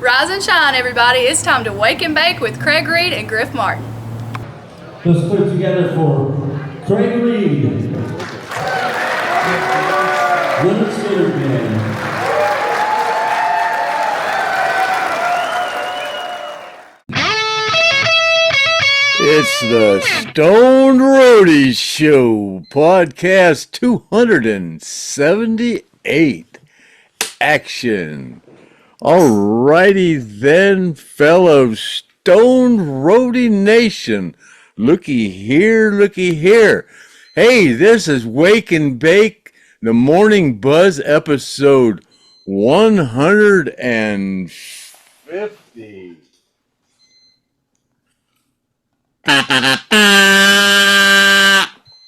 Rise and shine, everybody. It's time to wake and bake with Craig Reed and Griff Martin. Let's put it together for Craig Reed, Lynyrd Skynyrd. It's the Drum Roadie Show, podcast 278. Action. Alrighty then, fellow Stone Roadie Nation. Looky here, looky here. Hey, this is Wake and Bake, the Morning Buzz episode 150.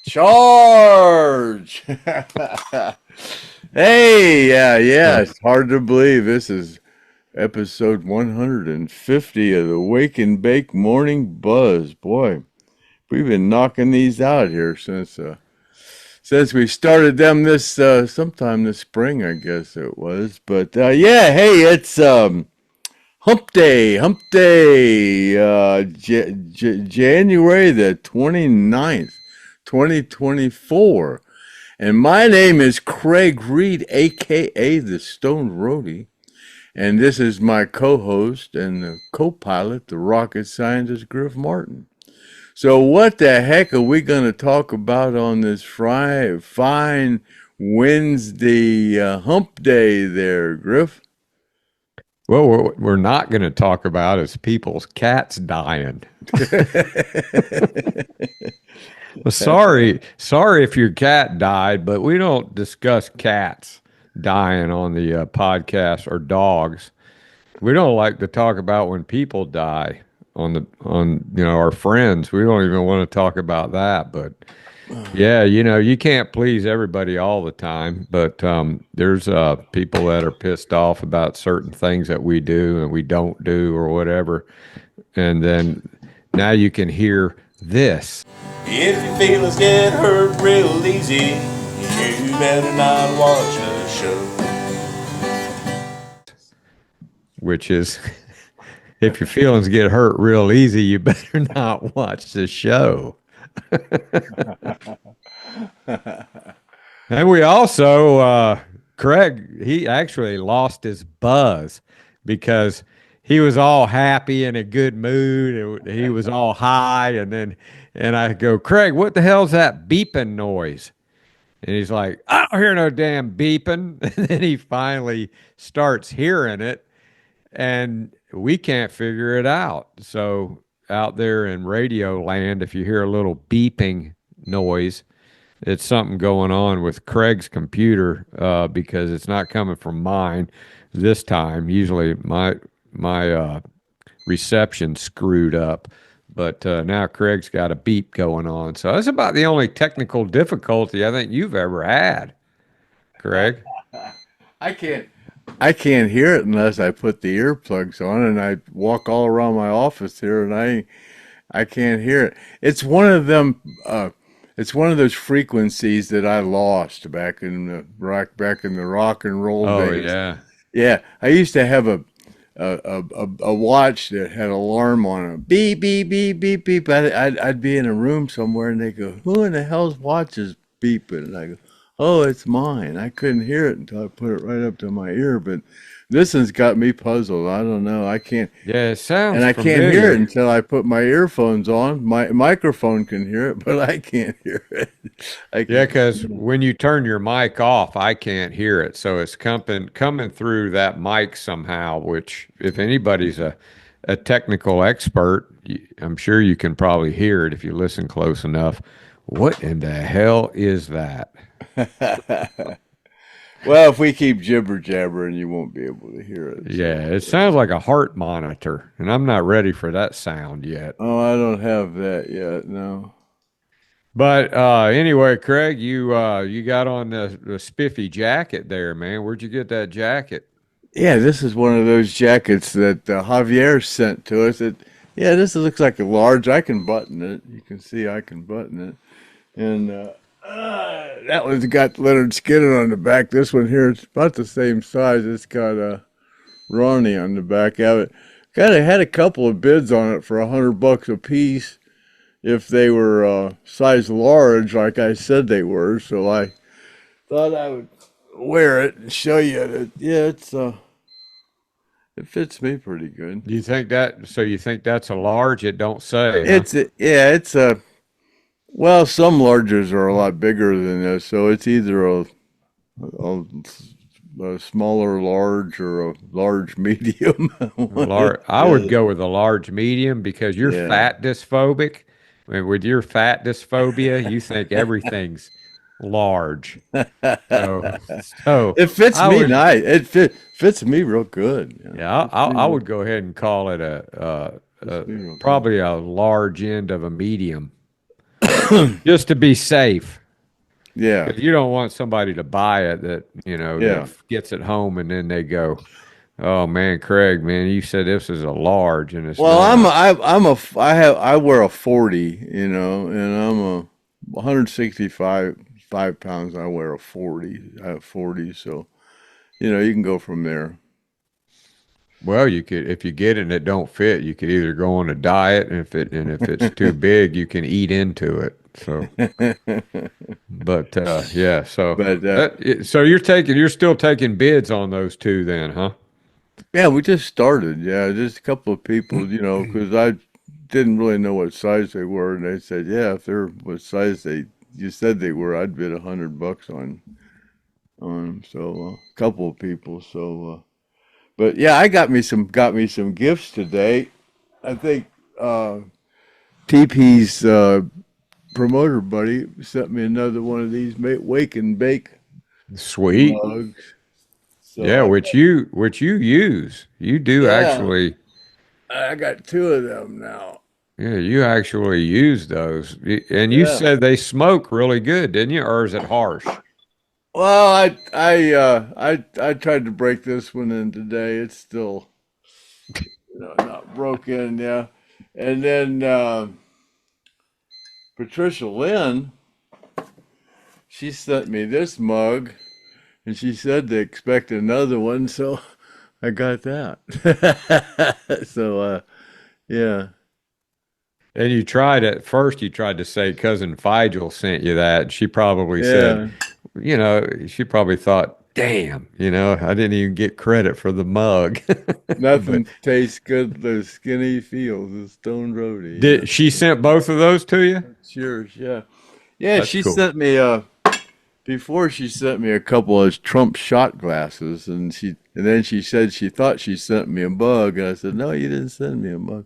Charge! Hey, yeah, it's hard to believe this is episode 150 of the Wake and Bake Morning Buzz. Boy, we've been knocking these out here since we started them this sometime this spring, I guess it was. But yeah, hey, it's Hump Day, January the 29th, 2024. And my name is Craig Reed, a.k.a. the Stone Roadie. And this is my co-host and the co-pilot, the rocket scientist, Griff Martin. So what the heck are we going to talk about on this fine Wednesday Hump Day there, Griff? Well, what we're not going to talk about is people's cats dying. Well, sorry if your cat died, but we don't discuss cats dying on the podcast or dogs. We don't like to talk about when people die on our friends. We don't even want to talk about that. But yeah, you can't please everybody all the time. But there's people that are pissed off about certain things that we do and we don't do or whatever. And then now you can hear this. If your feelings get hurt real easy, you better not watch the show. Which is, if your feelings get hurt real easy, you better not watch the show. And we also, Craig, he actually lost his buzz because he was all happy and in a good mood, and he was all high, and I go, Craig, what the hell's that beeping noise? And he's like, I don't hear no damn beeping. And then he finally starts hearing it, and we can't figure it out. So out there in radio land, if you hear a little beeping noise, it's something going on with Craig's computer because it's not coming from mine this time. Usually my reception screwed up, but now Craig's got a beep going on. So that's about the only technical difficulty I think you've ever had, Craig. I can't hear it unless I put the earplugs on, and I walk all around my office here, and I can't hear it. It's one of them. It's one of those frequencies that I lost back in the rock and roll days. Yeah. Yeah, I used to have a watch that had an alarm on it. Beep, beep, beep, beep, beep. I'd be in a room somewhere, and they go, who in the hell's watch is beeping? And I go, oh, it's mine. I couldn't hear it until I put it right up to my ear, but this one's got me puzzled. I don't know. I can't. Yeah, it sounds And I familiar. can't hear it until I put my earphones on. My microphone can hear it, but I can't hear it. Yeah, because when you turn your mic off, I can't hear it. So it's coming through that mic somehow, which if anybody's a technical expert, I'm sure you can probably hear it if you listen close enough. What in the hell is that? Well, if we keep jibber jabbering, you won't be able to hear it. Yeah, it sounds like a heart monitor, and I'm not ready for that sound yet. Oh, I don't have that yet, no. But anyway, Craig, you got on the spiffy jacket there, man. Where'd you get that jacket? Yeah, this is one of those jackets that Javier sent to us. This looks like a large. I can button it. You can see I can button it. And that one's got Lynyrd Skynyrd on the back. This one here is about the same size. It's got Ronnie on the back of it. Had a couple of bids on it for $100 a piece if they were size large, like I said they were. So I thought I would wear it and show you that. Yeah, it fits me pretty good. Do you think that? So you think that's a large? It don't say. Huh? It's a well, some larges are a lot bigger than this, so it's either a smaller large or a large medium. I would go with a large medium because you're Yeah. fat dysphobic. I mean, with your fat dysphophobia, you think everything's large. So It fits I me would, nice. Fits me real good. yeah, I would go ahead and call it probably a large end of a medium, just to be safe. Yeah. 'Cause you don't want somebody to buy it that Yeah. that gets it home and then they go, "Oh man, Craig, man, you said this is a large and it's Well, not." I wear a 40, and I'm a 165 pounds. I wear a 40. I have 40, so you can go from there. Well, you could, if you get it and it don't fit, you could either go on a diet, and if it's too big, you can eat into it. So, but yeah, so But so you're still taking bids on those two then, huh? yeah, we just started. Yeah, just a couple of people, because I didn't really know what size they were, and they said, yeah, if they're what size you said they were, I'd bid $100 on 'em. So a couple of people. So, but yeah, I got me some gifts today. I think TP's promoter buddy sent me another one of these wake and bake Sweet. mugs. So Yeah, which you use. You do Yeah. actually. I got two of them now. Yeah, you actually use those. And you Yeah. said they smoke really good, didn't you? Or is it harsh? Well, I tried to break this one in today. It's still not broken. Yeah, and then Patricia Lynn, she sent me this mug, and she said to expect another one, so I got that. So yeah. And you tried at first, you tried to say Cousin Figel sent you that. She probably Yeah. said, she probably thought, damn, I didn't even get credit for the mug. Nothing tastes good as skinny feels as Stone Roadie. Did she sent both of those to you? Cheers, yeah. Yeah, That's she cool. sent me before she sent me a couple of Trump shot glasses, and then she said she thought she sent me a mug, and I said, no, you didn't send me a mug.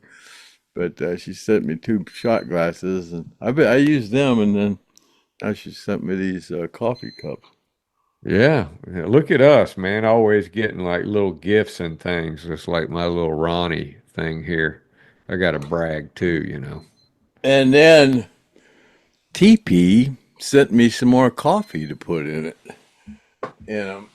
But she sent me two shot glasses, and I used them, and then now she sent me these coffee cups. Yeah. Look at us, man. Always getting like little gifts and things. Just like my little Ronnie thing here. I got to brag too. And then TP sent me some more coffee to put in it. And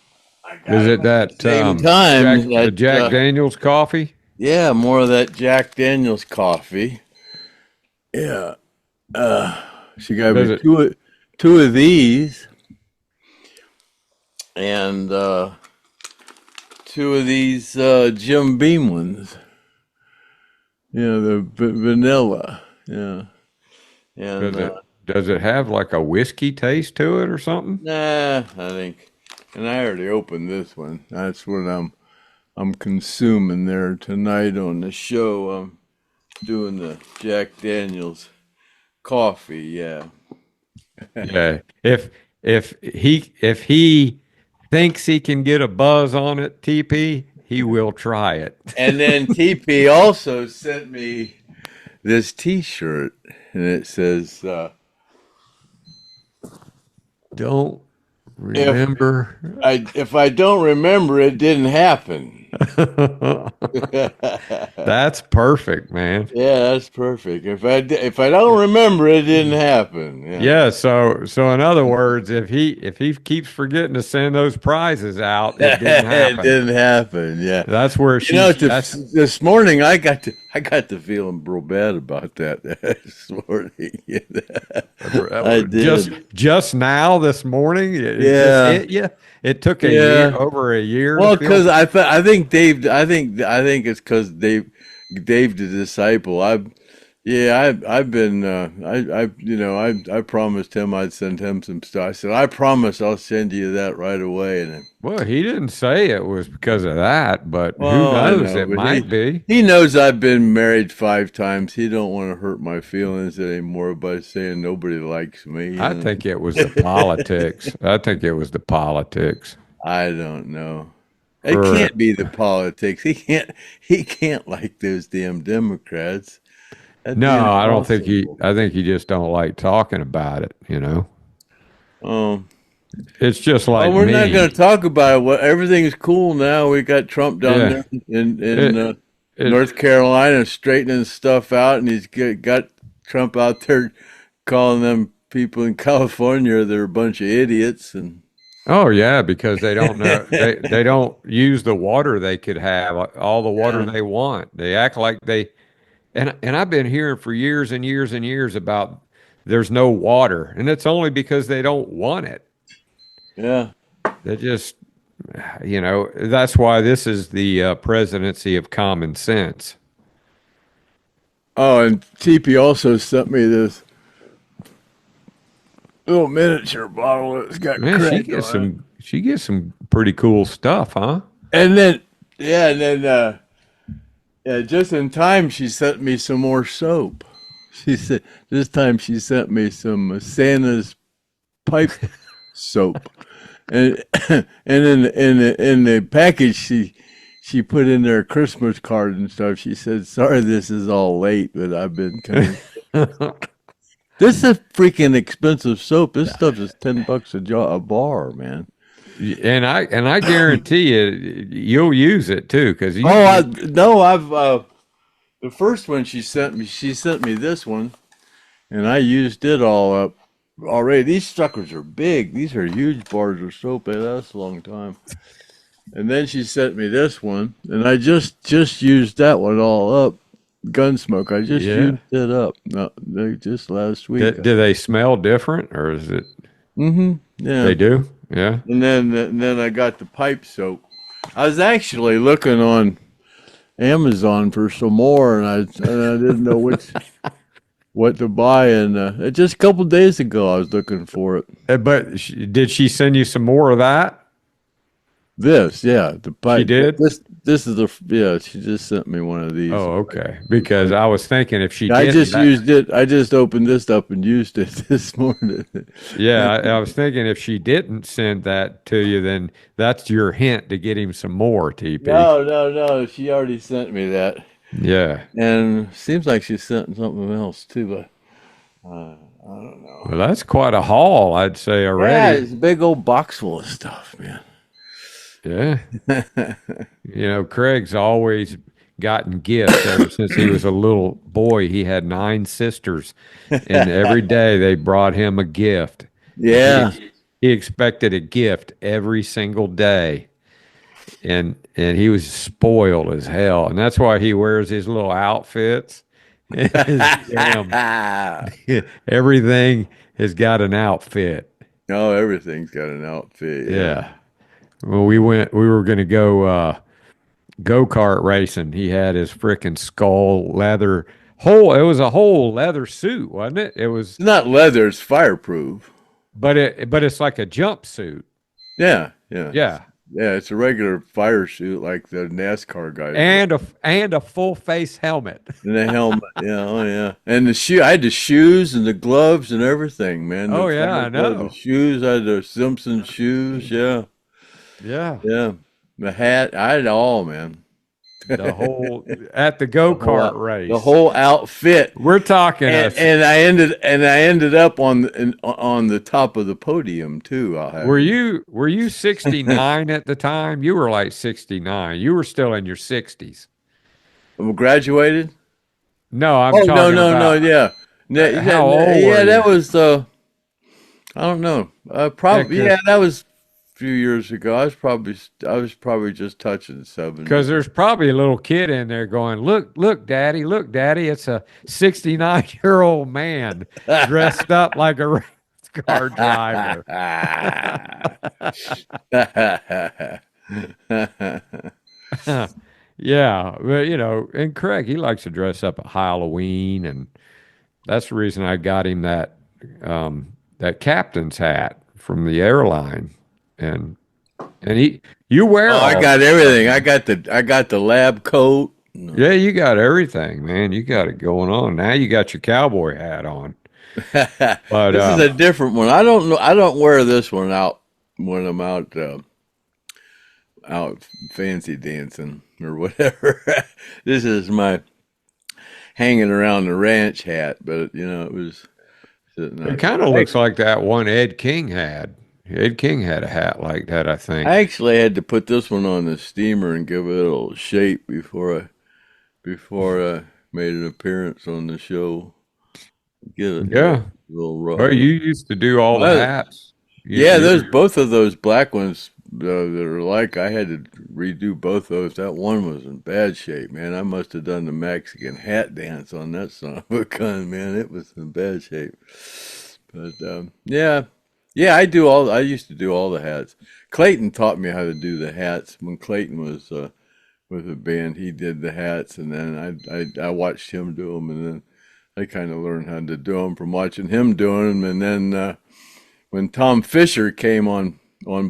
I got Is it at that the same time the Jack Daniels coffee? Yeah, more of that Jack Daniels coffee. Yeah. She got Does me it- two of these, and two of these Jim Beam ones. Yeah, the vanilla. Yeah. And Does it have like a whiskey taste to it or something? nah, I think. And I already opened this one. That's what I'm consuming there tonight on the show. I'm doing the Jack Daniels coffee. Yeah. Yeah. If he thinks he can get a buzz on it, TP, he will try it. And then TP also sent me this T-shirt, and it says, Don't remember. if I don't remember, it didn't happen. That's perfect, man. Yeah, that's perfect. If I don't remember, it didn't happen. Yeah, so in other words, if he keeps forgetting to send those prizes out, it didn't happen. It didn't happen. Yeah, That's where she. this morning I got to feeling real bad about that this morning. I did. Just now this morning, it Yeah. just hit you. It took over a year. Well, because I think it's because Dave the Disciple. I've been I promised him I'd send him some stuff. I said I promise I'll send you that right away. And well, he didn't say it was because of that, but who well, knows? It might be. He knows I've been married 5 times. He don't want to hurt my feelings anymore by saying nobody likes me. I think it was the politics. I think it was the politics. I don't know. It can't be the politics. He can't like those damn Democrats. No, I don't think I think he just don't like talking about it, you know. It's just like we're not going to talk about it. Well, everything's cool now. We got Trump down there in North Carolina straightening stuff out, and he's got Trump out there calling them people in California they're a bunch of idiots. And oh yeah, because they don't know they don't use the water they could have, all the water they want. They act like they and I've been hearing for years and years and years about there's no water, and it's only because they don't want it. Yeah. They just, that's why this is the presidency of common sense. Oh, and TP also sent me this little miniature bottle. It's got she gets some pretty cool stuff, huh? And then just in time she sent me some more soap. She said this time she sent me some Santa's pipe soap. And in the package she put in there a Christmas card and stuff. She said, "Sorry, this is all late, but I've been coming." This is a freaking expensive soap. This stuff is $10 a bar, man. And I guarantee you'll use it too, because the first one she sent me this one, and I used it all up. Already, these suckers are big. These are huge bars of soap. They last a long time. And then she sent me this one, and I just used that one all up. Gunsmoke. I just used it up. No, just last week. Do they smell different, or is it? Mm-hmm. Yeah, they do. Yeah. And then I got the pipe soap. I was actually looking on Amazon for some more, and I didn't know what to buy, and just a couple days ago I was looking for it. But did she send you some more of that? The pipe. She did? This is she just sent me one of these. Oh, okay. Because I was thinking if she I just opened this up and used it this morning. Yeah, I was thinking if she didn't send that to you, then that's your hint to get him some more, TP. No. She already sent me that. Yeah. And seems like she sent something else too, but I don't know. Well, that's quite a haul, I'd say already. Yeah, it's a big old box full of stuff, man. Yeah. Craig's always gotten gifts ever since he was a little boy. He had 9 sisters, and every day they brought him a gift. Yeah. He expected a gift every single day. And he was spoiled as hell. And that's why he wears his little outfits. Everything has got an outfit. No, everything's got an outfit. Yeah. Well, we were going to go go-kart racing. He had his freaking skull leather it was a whole leather suit, wasn't it? It was not leather, it's fireproof. But it's like a jumpsuit. Yeah. Yeah. Yeah, it's a regular fire suit like the NASCAR guys. And a full face helmet. And the helmet, yeah. And I had the shoes and the gloves and everything, man. I know. The shoes, I had the Simpson shoes, yeah. The hat, I had it all, man. The whole at the go-kart race. The whole outfit. We're talking, and I ended up on the top of the podium too. Were you 69 at the time? You were like 69. You were still in your 60s. Graduated? No, I'm talking about. No, yeah. How old? Yeah, that was I don't know. Probably that was few years ago. I was probably just touching 70. Because there's probably a little kid in there going, look, Daddy, it's a 69-year-old man dressed up like a race car driver. Yeah, but and Craig, he likes to dress up at Halloween, and that's the reason I got him that captain's hat from the airline, and you wear Oh, I all got that everything. stuff. I got the lab coat. Yeah, you got everything, man. You got it going on. Now you got your cowboy hat on. But This is a different one. I don't know. I don't wear this one out when I'm out fancy dancing or whatever. This is my hanging around the ranch hat, but it was sitting it out kind there. of looks like that one Ed King had. Ed King had a hat like that, I think. I actually had to put this one on the steamer and give it a little shape before I made an appearance on the show. Get it Yeah. a little rough. Well, you used to do all the hats. Yeah, both of those black ones that are like, I had to redo both those. That one was in bad shape, man. I must have done the Mexican hat dance on that son of a gun, man. It was in bad shape. But yeah, I used to do all the hats. Clayton taught me how to do the hats when Clayton was with a band. He did the hats, and then I watched him do them, and then I kind of learned how to do them from watching him doing them, and then. When Tom Fisher came on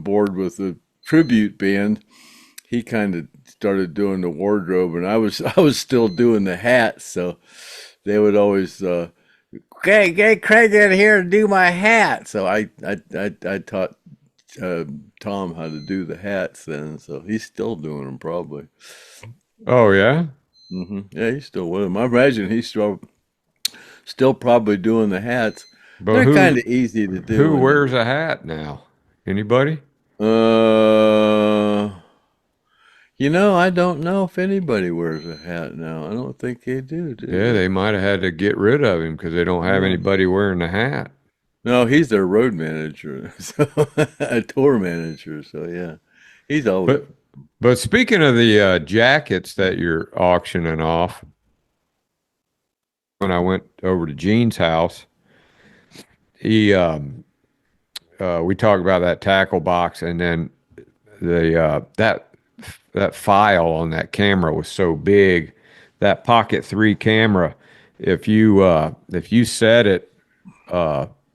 board with the tribute band, he kind of started doing the wardrobe, and I was still doing the hats. So they would always, get Craig in here to do my hat. So I taught Tom how to do the hats then. So he's still doing them probably. Oh yeah. Yeah, he's still with them. I imagine he's still probably doing the hats. But They're kind of easy to do. Who wears a hat now? Anybody? I don't know if anybody wears a hat now. I don't think they do. Yeah, they might have had to get rid of him because they don't have anybody wearing the hat. No, he's their road manager, so a tour manager. So yeah, he's always. But speaking of the jackets that you're auctioning off, when I went over to Gene's house, we talked about that tackle box, and then that file on that camera was so big, that Pocket 3 camera, if you set it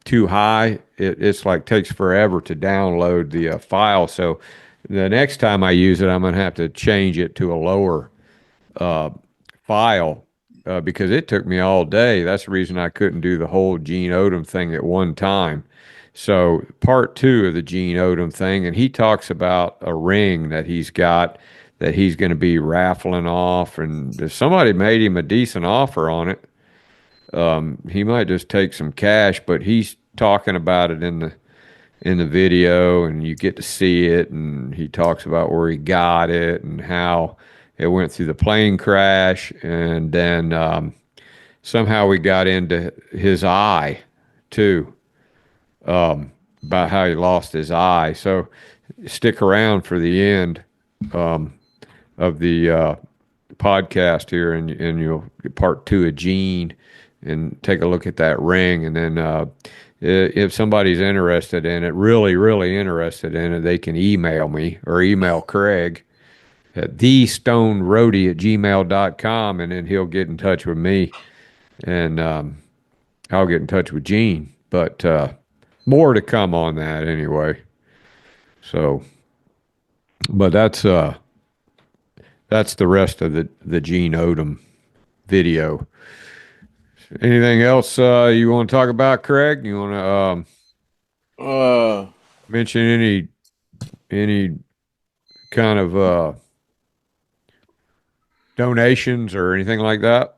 too high, it's like takes forever to download the file. So the next time I use it, I'm gonna have to change it to a lower file. Because it took me all day. That's the reason I couldn't do the whole Gene Odom thing at one time. So part 2 of the Gene Odom thing, and he talks about a ring that he's got that he's going to be raffling off, and if somebody made him a decent offer on it, he might just take some cash. But he's talking about it in the video, and you get to see it, and he talks about where he got it and how it went through the plane crash, and then somehow we got into his eye too, about how he lost his eye. So stick around for the end of the podcast here, and you'll get part 2 of Gene and take a look at that ring. And then if somebody's interested in it, really, really interested in it, they can email me or email Craig at thestoneroadie@gmail.com, and then he'll get in touch with me, and I'll get in touch with Gene. But more to come on that anyway. So, but that's the rest of the Gene Odom video. Anything else you want to talk about, Craig? You want to mention any kind of donations or anything like that?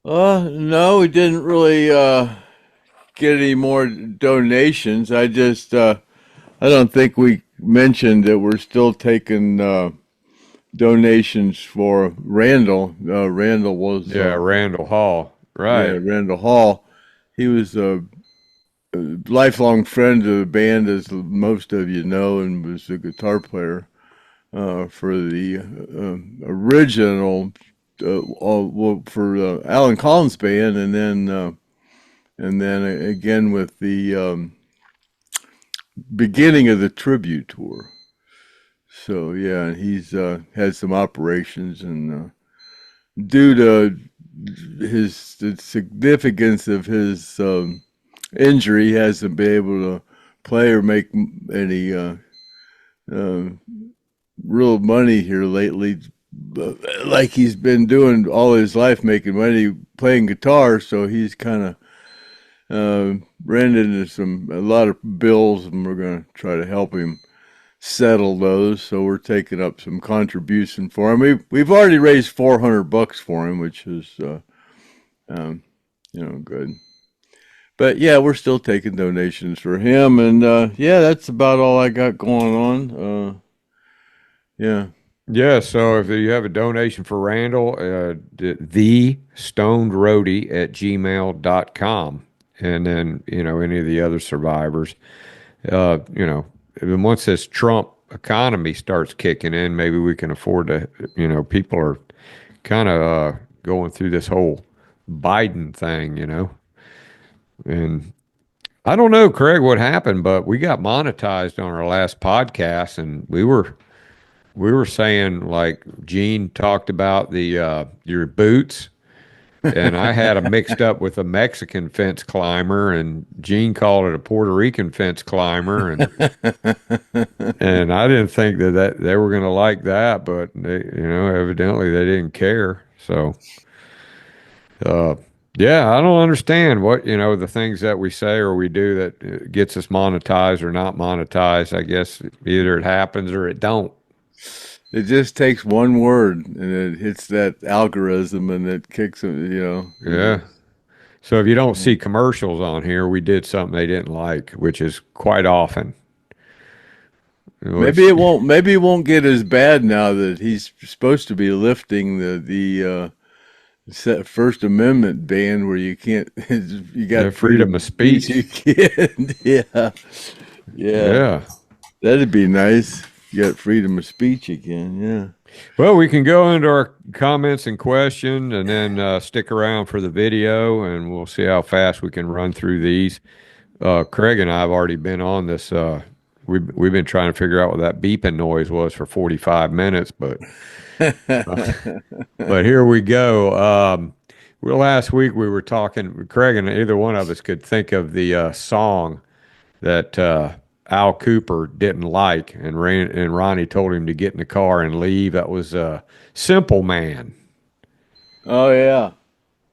No, we didn't really get any more donations. I don't think we mentioned that we're still taking donations for Randall. Randall was Randall Hall, right? Yeah, Randall Hall. He was a lifelong friend of the band, as most of you know, and was a guitar player for the original for Alan Collins' band, and then and then again with the beginning of the tribute tour. So yeah, he's had some operations, and due to the significance of his injury, he hasn't been able to play or make any real money here lately, like he's been doing all his life, making money playing guitar. So he's kind of ran into a lot of bills, and we're going to try to help him settle those. So we're taking up some contribution for him. We've already raised $400 for him, which is good. But yeah, we're still taking donations for him, and yeah, that's about all I got going on. Yeah. Yeah, so if you have a donation for Randall, the stoned roadie at gmail.com. And then, any of the other survivors, and once this Trump economy starts kicking in, maybe we can afford to, people are kind of going through this whole Biden thing, and I don't know, Craig, what happened, but we got monetized on our last podcast, and we were saying, like, Gene talked about the your boots, and I had them mixed up with a Mexican fence climber, and Gene called it a Puerto Rican fence climber, and and I didn't think that they were going to like that, but they, evidently they didn't care. So, yeah, I don't understand what, the things that we say or we do that gets us monetized or not monetized. I guess either it happens or it don't. It just takes one word, and it hits that algorithm, and it kicks them, Yeah. So if you don't see commercials on here, we did something they didn't like, which is quite often. Maybe it won't. Maybe it won't get as bad now that he's supposed to be lifting the First Amendment ban, where you can't. You got freedom of speech. You can't. Yeah. That'd be nice. You got freedom of speech again. Yeah. Well, we can go into our comments and questions, and then stick around for the video, and we'll see how fast we can run through these. Craig and I have already been on this. We've been trying to figure out what that beeping noise was for 45 minutes, but but here we go. Last week we were talking. Craig and either one of us could think of the song that Al Cooper didn't like, and Ronnie told him to get in the car and leave. That was Simple Man. Oh, yeah.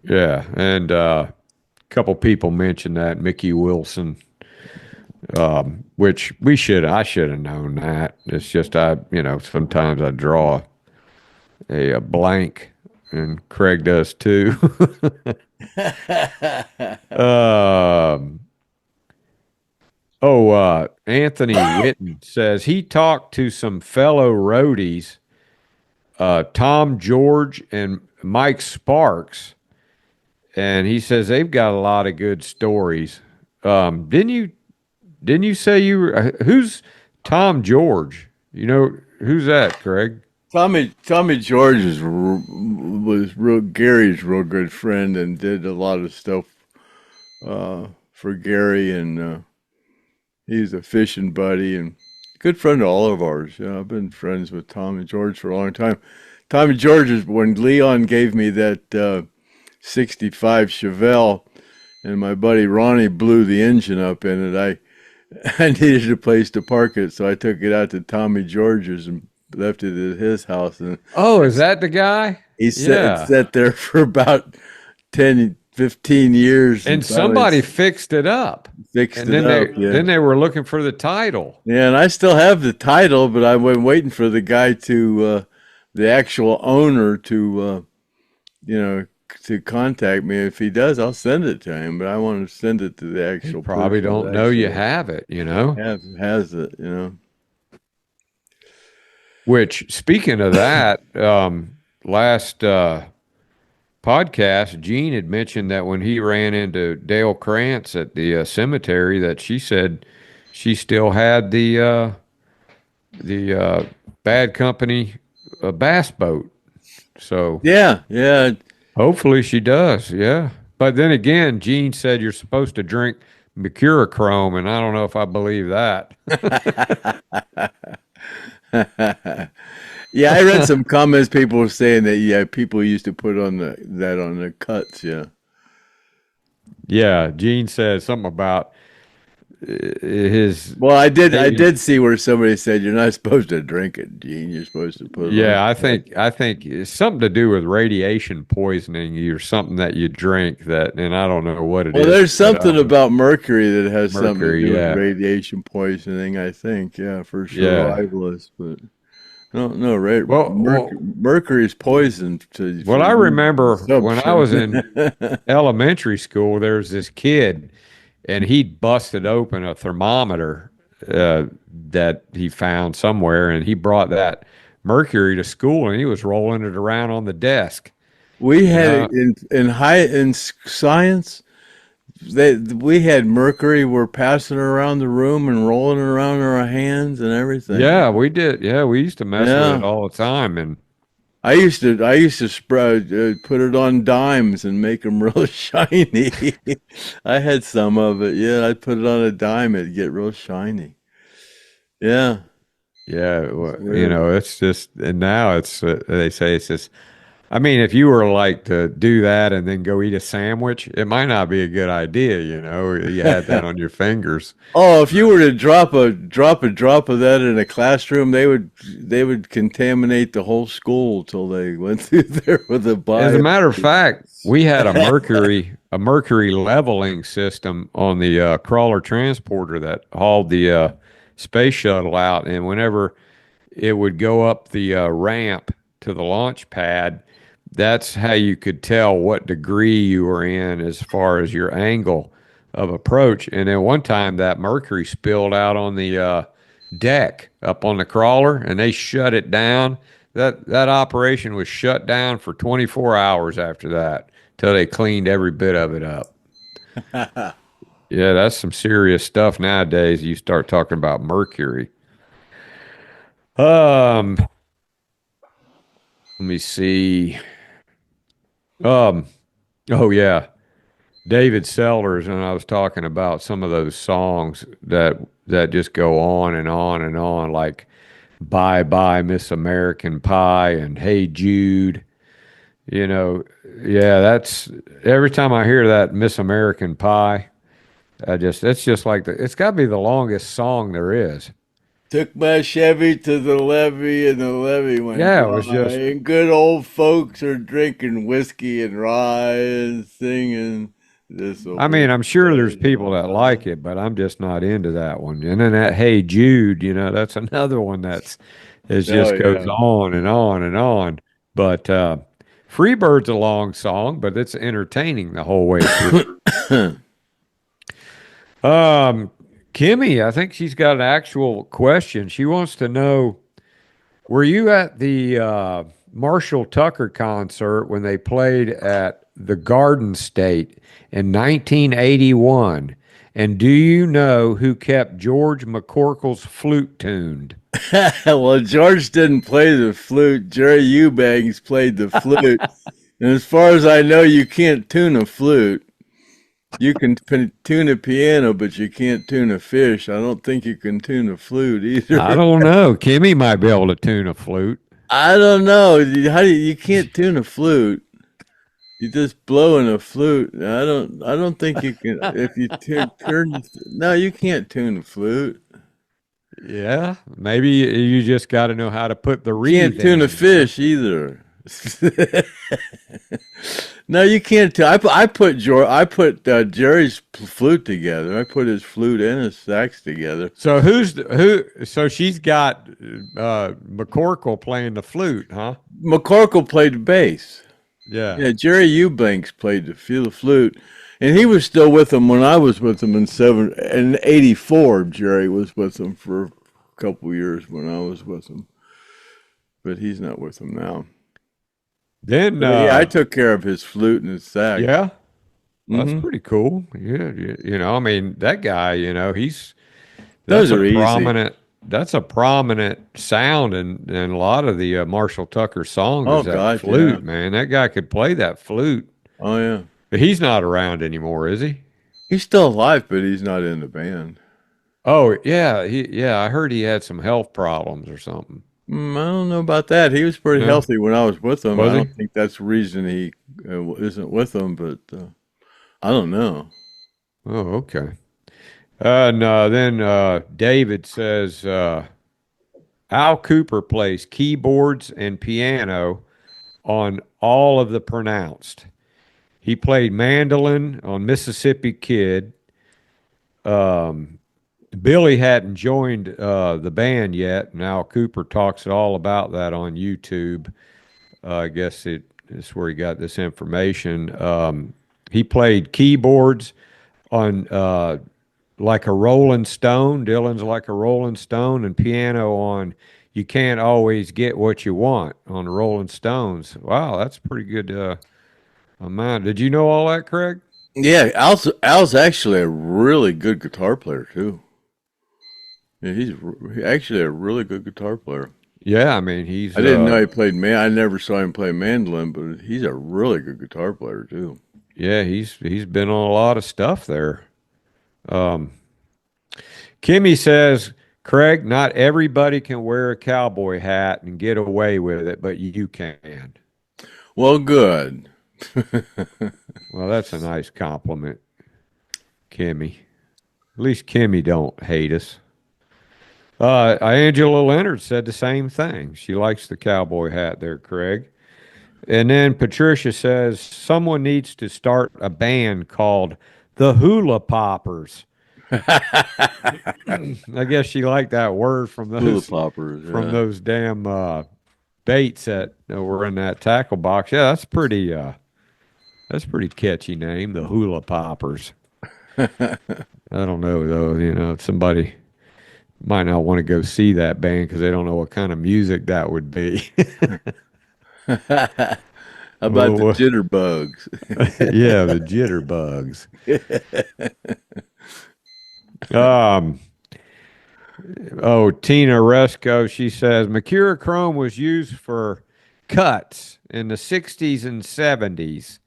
Yeah, and a couple people mentioned that, Mickey Wilson, which I should have known that. It's just sometimes I draw a blank, and Craig does too. Anthony Witten says he talked to some fellow roadies, Tom George and Mike Sparks, and he says they've got a lot of good stories. Didn't you say you were, who's Tom George? Who's that, Craig? Tommy George was Gary's real good friend, and did a lot of stuff for Gary, and he's a fishing buddy and good friend of all of ours. Yeah, I've been friends with Tommy George for a long time. Tommy George is when Leon gave me that 65 Chevelle, and my buddy Ronnie blew the engine up in it. I needed a place to park it, so I took it out to Tommy George's and left it at his house. And is that the guy? He sat there for about 10, 15 years. And somebody fixed it up. Then they were looking for the title. Yeah, and I still have the title, but I've been waiting for the guy to, the actual owner to, to contact me. If he does, I'll send it to him, but I want to send it to the actual person. Probably don't know you have it, Has it, Which, speaking of that, last podcast, Gene had mentioned that when he ran into Dale Krantz at the cemetery, that she said she still had the Bad Company bass boat. So yeah. Hopefully she does. Yeah. But then again, Gene said you're supposed to drink mercurochrome, and I don't know if I believe that. Yeah, I read some comments. People were saying that people used to put on that on their cuts. Yeah. Yeah, Gene said something about his. Well, I did see where somebody said you're not supposed to drink it, Gene. You're supposed to put it on. Yeah, I think it's something to do with radiation poisoning or something that you drink that, and I don't know what it is. Well, there's something about mercury that has something to Mercury, do yeah. with radiation poisoning. I think, yeah, for sure. Yeah. Libelous, but no, mercury's poison to. Well, I remember when I was in consumption. elementary school, there was this kid, and he busted open a thermometer that he found somewhere, and he brought that mercury to school, and he was rolling it around on the desk. We had in science. We had mercury. We're passing it around the room and rolling it around in our hands and everything. Yeah, we did. Yeah, we used to mess with it all the time, and I used to spread put it on dimes and make them real shiny. I had some of it. Yeah, I'd put it on a dime. It'd get real shiny. Yeah. yeah, well, it's just, and now it's they say it's just. I mean, if you were like to do that and then go eat a sandwich, it might not be a good idea. You had that on your fingers. Oh, if you were to drop a drop of that in a classroom, they would contaminate the whole school till they went through there with a bio. As a matter of fact, we had a mercury leveling system on the crawler transporter that hauled the space shuttle out, and whenever it would go up the ramp to the launch pad, that's how you could tell what degree you were in as far as your angle of approach. And then one time that mercury spilled out on the deck up on the crawler, and they shut it down. That operation was shut down for 24 hours after that till they cleaned every bit of it up. Yeah, that's some serious stuff nowadays. You start talking about mercury. Let me see. Oh yeah, David Sellers, and I was talking about some of those songs that just go on and on and on, like "Bye Bye Miss American Pie" and "Hey Jude." Yeah, that's every time I hear that "Miss American Pie," it's just like it's got to be the longest song there is. Took my Chevy to the levee, and the levee went Yeah, dry. it was just. And good old folks are drinking whiskey and rye and singing this. I mean, I'm sure there's people that like it, but I'm just not into that one. And then that "Hey Jude," that's another one goes on and on and on. But "Freebird's" a long song, but it's entertaining the whole way through. Kimmy, I think she's got an actual question. She wants to know, were you at the Marshall Tucker concert when they played at the Garden State in 1981? And do you know who kept George McCorkle's flute tuned? Well, George didn't play the flute. Jerry Eubanks played the flute. And as far as I know, you can't tune a flute. You can tune a piano, but you can't tune a fish. I don't think you can tune a flute either. I don't know. Kimmy might be able to tune a flute. I don't know. You can't tune a flute. You just blow in a flute. I don't think you can. If you turn, no, you can't tune a flute. Yeah, maybe you just got to know how to put the reed. You can't tune a fish either. No, you can't. I put Jerry's flute together. I put his flute and his sax together. So So she's got McCorkle playing the flute, huh? McCorkle played the bass. Yeah. Jerry Eubanks played the flute, and he was still with them when I was with him in '84. Jerry was with them for a couple years when I was with him, but he's not with them now. Then I took care of his flute and his sax. Yeah, well, that's pretty cool. Yeah, I mean that guy. Those are prominent. That's a prominent sound in a lot of the Marshall Tucker songs. Oh, is that gosh, flute, yeah. man. That guy could play that flute. Oh yeah. He's not around anymore, is he? He's still alive, but he's not in the band. Oh, yeah. I heard he had some health problems or something. I don't know about that. He was pretty No? healthy when I was with him. Was I he? don't think that's the reason he isn't with them, but I don't know. Oh, okay. Then David says Al Cooper plays keyboards and piano on all of the Pronounced. He played mandolin on Mississippi Kid. Billy hadn't joined the band yet, and Al Cooper talks all about that on YouTube. I guess it's where he got this information. He played keyboards on Like a Rolling Stone. Dylan's Like a Rolling Stone, and piano on You Can't Always Get What You Want on the Rolling Stones. Wow, that's pretty good amount. Did you know all that, Craig? Yeah, Al's actually a really good guitar player too. Yeah, he's actually a really good guitar player. Yeah, I mean he's. I didn't know he played I never saw him play mandolin, but he's a really good guitar player too. Yeah, he's been on a lot of stuff there. Kimmy says, Craig, not everybody can wear a cowboy hat and get away with it, but you can. Well, good. Well, that's a nice compliment, Kimmy. At least Kimmy don't hate us. Angela Leonard said the same thing. She likes the cowboy hat there, Craig. And then Patricia says, someone needs to start a band called the Hula Poppers. I guess she liked that word from those Hula Poppers, yeah. From those damn baits that were in that tackle box. Yeah, that's pretty catchy name, the Hula Poppers. I don't know though, somebody might not want to go see that band because they don't know what kind of music that would be. How about the jitterbugs? Yeah, the jitterbugs. Tina Resco, she says Mercurochrome was used for cuts in the 60s and 70s.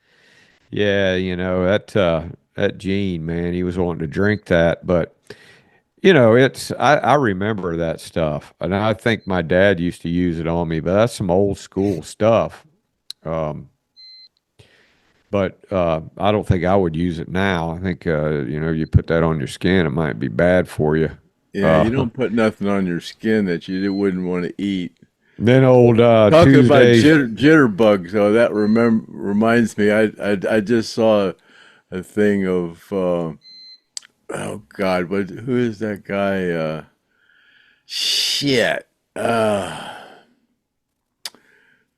Yeah, that Gene, man, he was wanting to drink that, but I remember that stuff, and I think my dad used to use it on me, but that's some old school stuff. But I don't think I would use it now. I think you put that on your skin, it might be bad for you. Yeah, you don't put nothing on your skin that you wouldn't want to eat. Then old talking Tuesdays. about jitterbugs, though, that reminds me. I just saw a thing of oh God, who is that guy? Shit.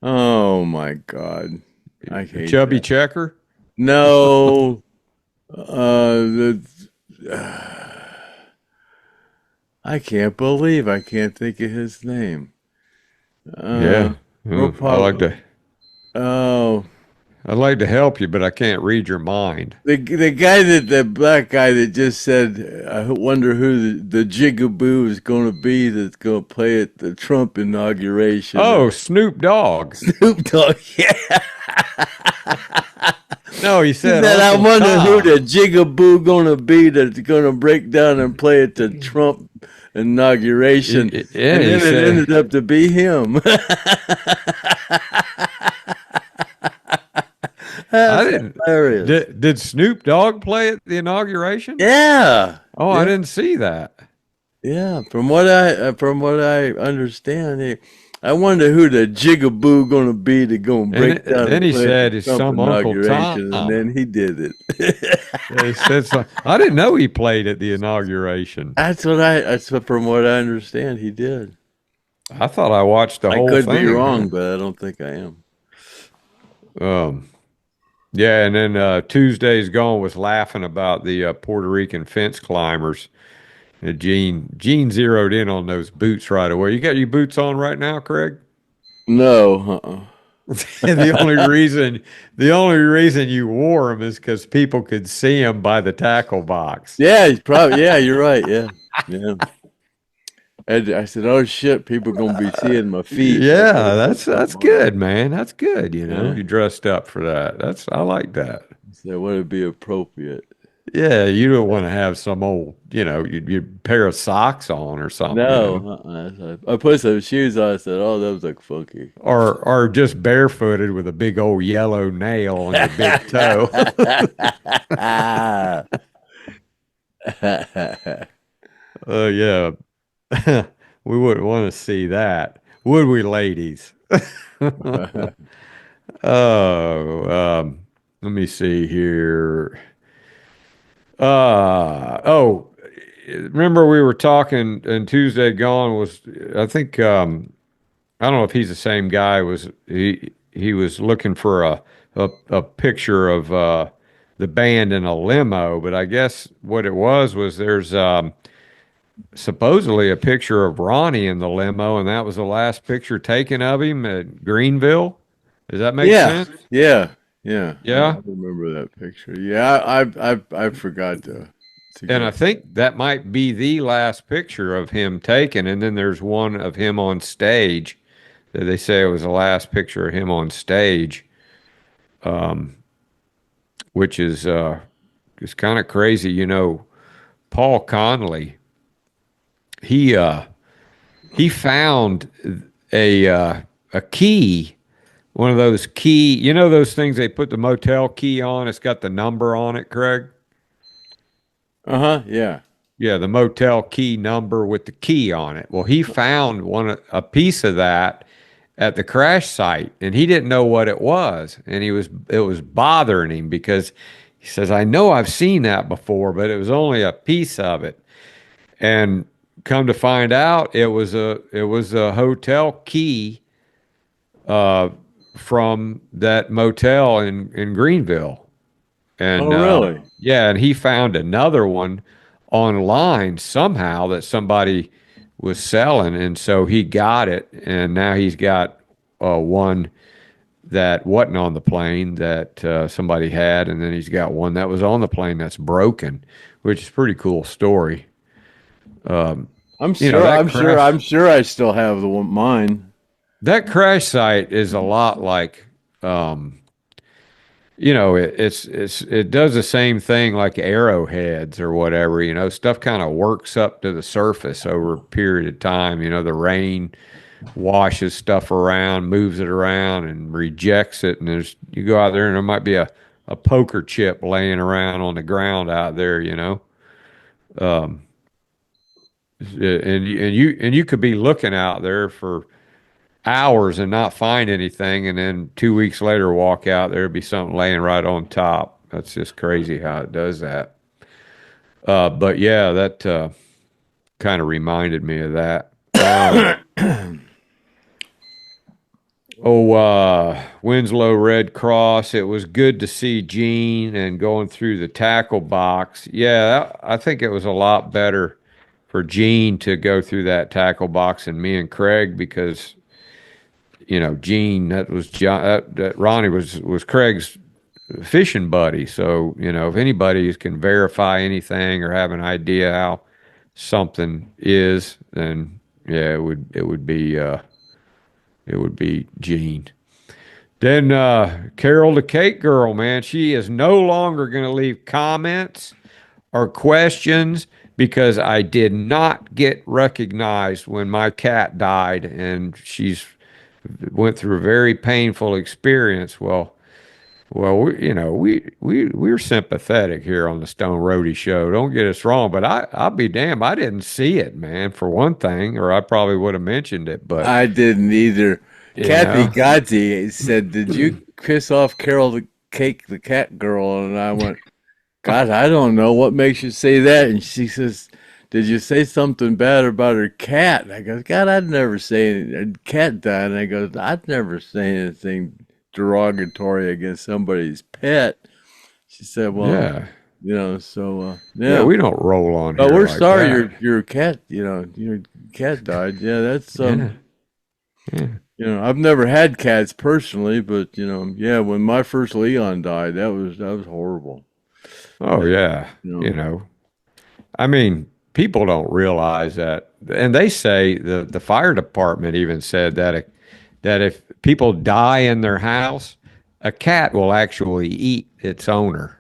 Oh my God, I hate Chubby that. Checker. No, I can't believe I can't think of his name. Yeah, I like to. Oh, I'd like to help you, but I can't read your mind. the black guy that just said, I wonder who the jigaboo is going to be that's going to play at the Trump inauguration. Oh, Snoop Dogg. Snoop Dogg, yeah. No, he said I Uncle wonder Tom. who the jigaboo going to be that's going to break down and play at the Trump inauguration. Yeah, and then it ended up to be him. I didn't. Hilarious. Did Snoop Dogg play at the inauguration? Yeah. Oh, Yeah. I didn't see that. Yeah, from what I understand, I wonder who the jigaboo going to be to go and break down. Then and he play at said the it's Trump some Uncle inauguration, Tom. and then he did it. Yeah, he said so. I didn't know he played at the inauguration. That's from what I understand, he did. I thought I watched the whole I could thing. be wrong, but I don't think I am. Yeah, and then Tuesday's Gone was laughing about the Puerto Rican fence climbers. Gene zeroed in on those boots right away. You got your boots on right now, Craig? No. And the only reason you wore them is because people could see them by the tackle box. Yeah, probably. Yeah, you're right. Yeah. I said, "Oh shit, people gonna be seeing my feet." Yeah, that's good, man. That's good. Yeah. You dressed up for that. I like that. So would it be appropriate? Yeah, you don't want to have some old, you pair of socks on or something, No, I put some shoes on. I said, "Oh, those look funky." or just barefooted with a big old yellow nail on your big toe. Yeah, we wouldn't want to see that, would we, ladies? Oh, let me see here. Oh, remember we were talking, and Tuesday gone was, I think, I don't know if he's the same guy. He was looking for a picture of the band in a limo, but I guess what it was there's supposedly a picture of Ronnie in the limo, and that was the last picture taken of him at Greenville. Does that make Yeah, sense? yeah. Yeah. I remember that picture. Yeah, I forgot to And go. I think that might be the last picture of him taken. And then there's one of him on stage that they say it was the last picture of him on stage, which is kind of crazy. Paul Conley, he he found a key, one of those key, those things they put the motel key on. It's got the number on it, Craig. Uh-huh, yeah. Yeah, the motel key number with the key on it. Well, he found a piece of that at the crash site, and he didn't know what it was, and it was bothering him because he says, "I know I've seen that before, but it was only a piece of it." And come to find out, it was a hotel key from that motel in Greenville. And Oh, really? yeah, and he found another one online somehow that somebody was selling, and so he got it, and now he's got one that wasn't on the plane that somebody had, and then he's got one that was on the plane that's broken, which is a pretty cool story. I'm You know, sure. that I'm sure. crash- I'm sure I still have the one mine. That crash site is a lot like, it does the same thing like arrowheads or whatever. Stuff kind of works up to the surface over a period of time. The rain washes stuff around, moves it around, and rejects it. And you go out there, and there might be a poker chip laying around on the ground out there. And you could be looking out there for hours and not find anything, and then 2 weeks later walk out, there'd be something laying right on top. That's just crazy how it does that. But yeah, that kind of reminded me of that. Winslow Red Cross. It was good to see Gene and going through the tackle box. Yeah, I think it was a lot better for Gene to go through that tackle box than me and Craig because Gene, that was John, that Ronnie was Craig's fishing buddy. So, if anybody can verify anything or have an idea how something is, then yeah, it would be Gene. Then Carol the Cake Girl, man, she is no longer going to leave comments or questions because I did not get recognized when my cat died, and she's went through a very painful experience. Well, we're sympathetic here on the Stone Roadie Show. Don't get us wrong, but I'll be damned, I didn't see it, man. For one thing, or I probably would have mentioned it. But I didn't either. Kathy know. Gotti said, "Did you piss off Carol the Cake, the cat girl?" And I went, "God, I don't know. What makes you say that?" And she says, "Did you say something bad about her cat?" And I go, "God, I'd never say anything. Cat died." And I go, "I'd never say anything derogatory against somebody's pet." She said, "Well, Yeah, so yeah, we don't roll on but here we're like sorry that. your cat, your cat died. Yeah, that's Yeah, yeah. I've never had cats personally, but yeah, when my first Leon died, that was horrible. Oh yeah, You know, I mean, people don't realize that, and they say the fire department even said that if people die in their house, a cat will actually eat its owner.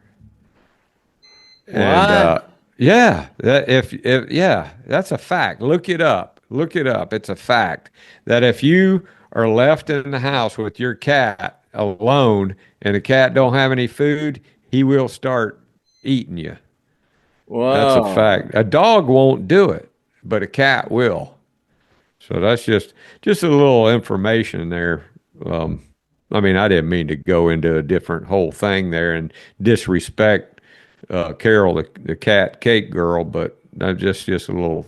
What? And yeah, if yeah, that's a fact. Look it up. Look it up. It's a fact that if you are left in the house with your cat alone and the cat don't have any food, he will start eating you. That's a Wow. fact. A dog won't do it, but a cat will. So that's just a little information there. Um, I mean, I didn't mean to go into a different whole thing there and disrespect Carol, the cat cake girl, but just a little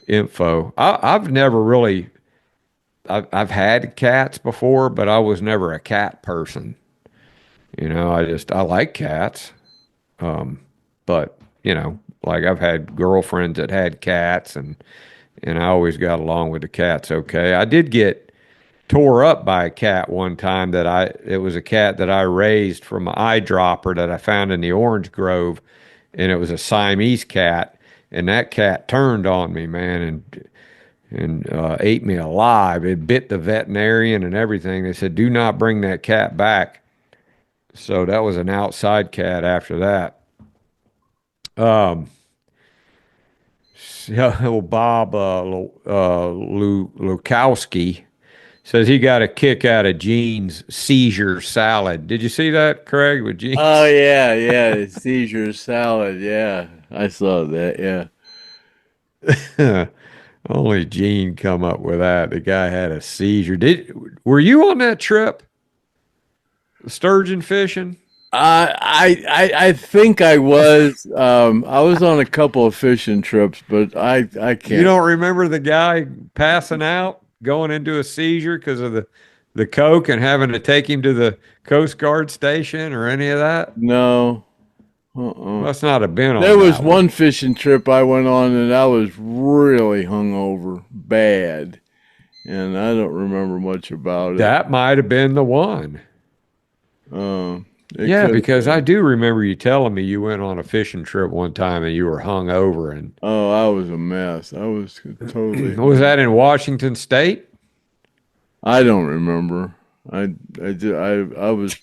info. I've never really. I've had cats before, but I was never a cat person. I like cats, but like I've had girlfriends that had cats, and I always got along with the cats. Okay, I did get tore up by a cat one time it was a cat that I raised from an eyedropper that I found in the orange grove, and it was a Siamese cat, and that cat turned on me, man, and ate me alive. It bit the veterinarian and everything. They said, do not bring that cat back. So that was an outside cat after that. Um, so Bob Lukowski says he got a kick out of Gene's seizure salad. Did you see that, Craig, with Gene's? Oh yeah, seizure salad. Yeah, I saw that. Yeah. Only Gene come up with that. The guy had a seizure. Were you on that trip? Sturgeon fishing? I think I was. I was on a couple of fishing trips, but I can't. You don't remember the guy passing out, going into a seizure because of the coke and having to take him to the Coast Guard station or any of that? No. Must not have been on There was that one fishing trip I went on, and I was really hungover, bad, and I don't remember much about it. That might have been the one. Yeah, because I do remember you telling me you went on a fishing trip one time and you were hungover. And oh, I was a mess. I was totally. Was that in Washington State? I don't remember. I was.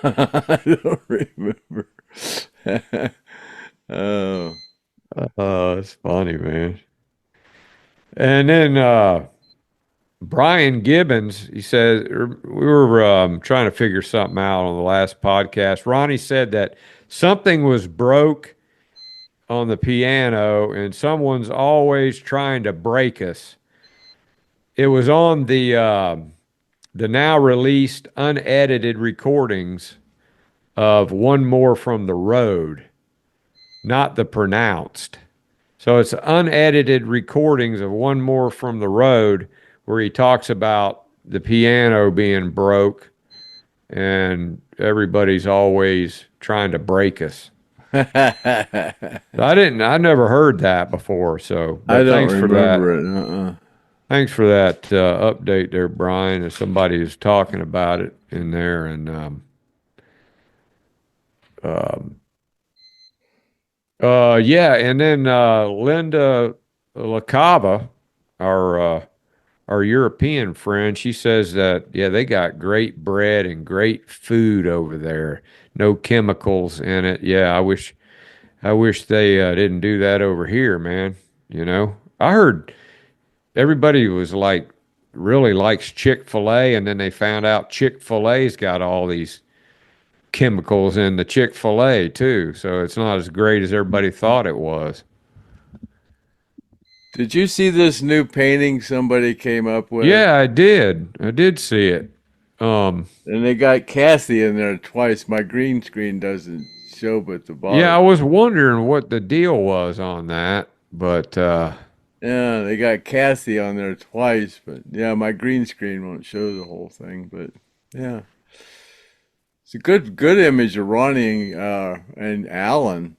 I don't remember. Oh. It's funny, man. And then Brian Gibbons, he says, we were trying to figure something out on the last podcast. Ronnie said that something was broke on the piano and someone's always trying to break us. It was on the now released unedited recordings of One More from the Road, not the pronounced. So it's unedited recordings of One More from the Road where he talks about the piano being broke and everybody's always trying to break us. I never heard that before. So I don't thanks remember for that. it. Thanks for that update there, Brian. As somebody was talking about it in there, and yeah, and then Linda LaCava, our European friend, she says that they got great bread and great food over there. No chemicals in it. Yeah, I wish they didn't do that over here, man. I heard everybody was like really likes Chick-fil-A, and then they found out Chick-fil-A's got all these chemicals in the Chick-fil-A too, so it's not as great as everybody thought it was. Did you see this new painting somebody came up with? Yeah, I did see it. And they got Kathy in there twice. My green screen doesn't show, but the bottom. Yeah, I was wondering what the deal was on that, but yeah, they got Kathy on there twice, but yeah, my green screen won't show the whole thing, but yeah. It's a good image of Ronnie and Alan.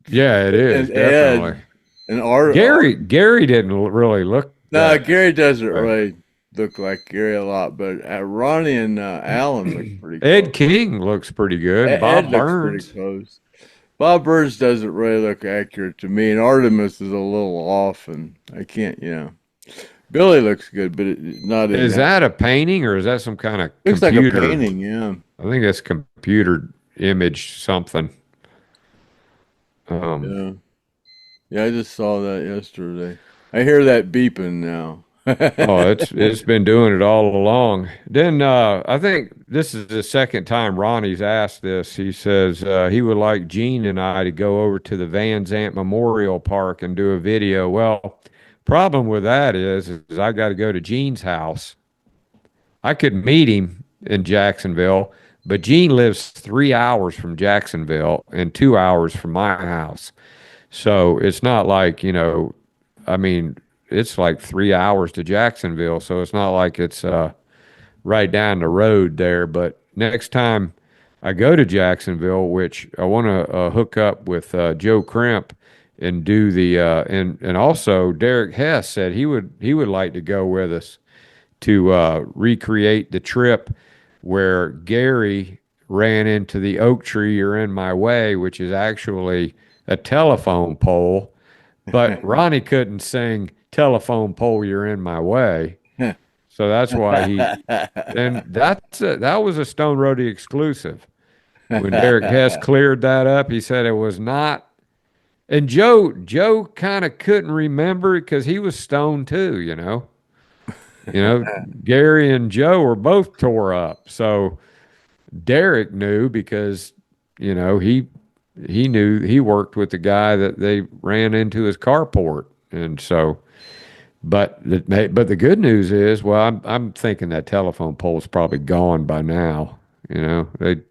Yeah, it is, and definitely. Ed and Art. Gary didn't really look. No, Gary doesn't really look like Gary a lot, but Ronnie and Alan look pretty close. Ed King looks pretty good. Bob Burns. Looks pretty close. Bob Burns doesn't really look accurate to me, and Artimus is a little off, and I can't, Billy looks good, but not in Is that a painting or is that some kind of looks computer? like a painting, yeah. I think that's computer image something. Yeah. Yeah, I just saw that yesterday. I hear that beeping now. Oh, it's been doing it all along. Then I think this is the second time Ronnie's asked this. He says he would like Gene and I to go over to the Van Zant Memorial Park and do a video. Well, problem with that is I got to go to Gene's house. I could meet him in Jacksonville, but Gene lives 3 hours from Jacksonville and 2 hours from my house. So it's not like, I mean, it's like 3 hours to Jacksonville. So it's not like it's right down the road there. But next time I go to Jacksonville, which I want to hook up with Joe Crimp and do the and also Derek Hess said he would like to go with us to recreate the trip where Gary ran into the oak tree you're in my way, which is actually a telephone pole, but Ronnie couldn't sing telephone pole you're in my way. So that's why that was a Stone Roadie exclusive. When Derek Hess cleared that up, he said it was not. And Joe kind of couldn't remember because he was stoned too, Gary and Joe were both tore up. So Derek knew because, he knew he worked with the guy that they ran into his carport. And so, but the good news is, well, I'm thinking that telephone pole's probably gone by now. That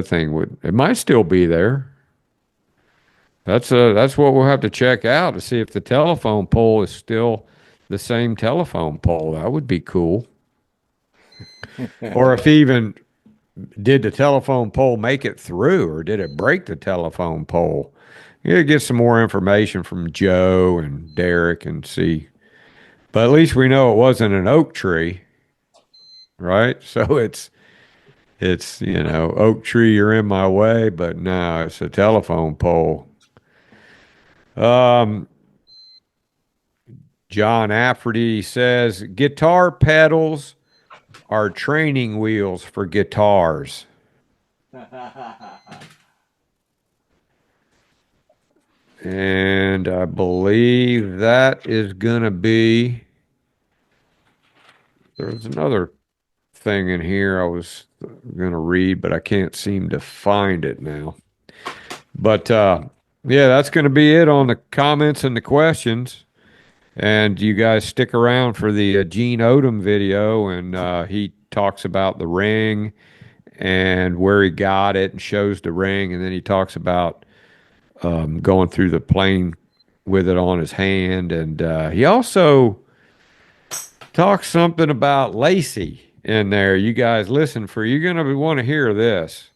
thing it might still be there. That's what we'll have to check out to see if the telephone pole is still the same telephone pole. That would be cool. Or if even did the telephone pole make it through or did it break the telephone pole? Get some more information from Joe and Derek and see. But at least we know it wasn't an oak tree, right? So it's oak tree, you're in my way, but no, it's a telephone pole. John Afferty says guitar pedals are training wheels for guitars. And I believe that is going to be. There's another thing in here I was going to read, but I can't seem to find it now. But yeah, that's going to be it on the comments and the questions. And you guys stick around for the Gene Odom video, and he talks about the ring and where he got it and shows the ring, and then he talks about going through the plane with it on his hand, and he also talks something about Lacey in there. You guys listen you're going to want to hear this.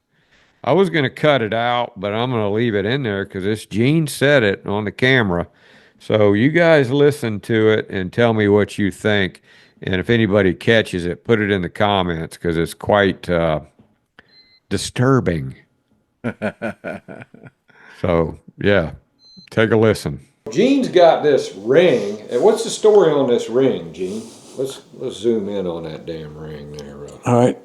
I was going to cut it out, but I'm going to leave it in there because this Gene said it on the camera. So you guys listen to it and tell me what you think. And if anybody catches it, put it in the comments because it's quite disturbing. So, yeah, take a listen. Gene's got this ring. And what's the story on this ring, Gene? Let's zoom in on that damn ring there. All right.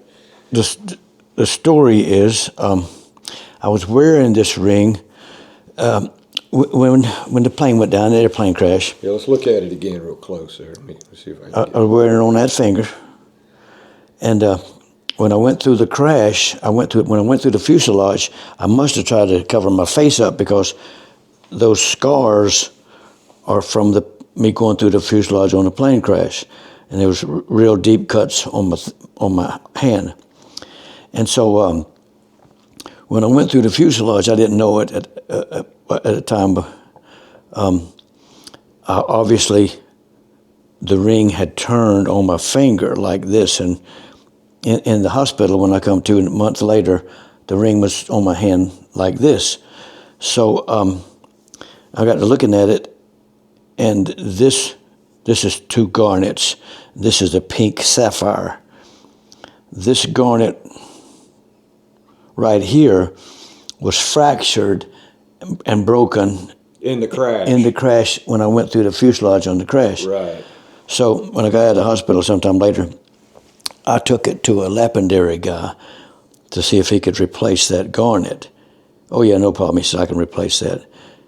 The story is I was wearing this ring when the plane went down, the airplane crash. Yeah, let's look at it again real close there. Let's see if I can I was wearing it on that finger. And when I went through the crash, when I went through the fuselage, I must have tried to cover my face up because those scars are from me going through the fuselage on the plane crash. And there was real deep cuts on my hand. And so when I went through the fuselage, I didn't know it at the time, but obviously the ring had turned on my finger like this. And in the hospital, when I come to a month later, the ring was on my hand like this. So I got to looking at it, and this is two garnets. This is a pink sapphire. This garnet right here was fractured and broken in the crash. In the crash when I went through the fuselage on the crash. Right. So when I got out of the hospital sometime later, I took it to a lapidary guy to see if he could replace that garnet. Oh yeah, no problem. He said, I can replace that.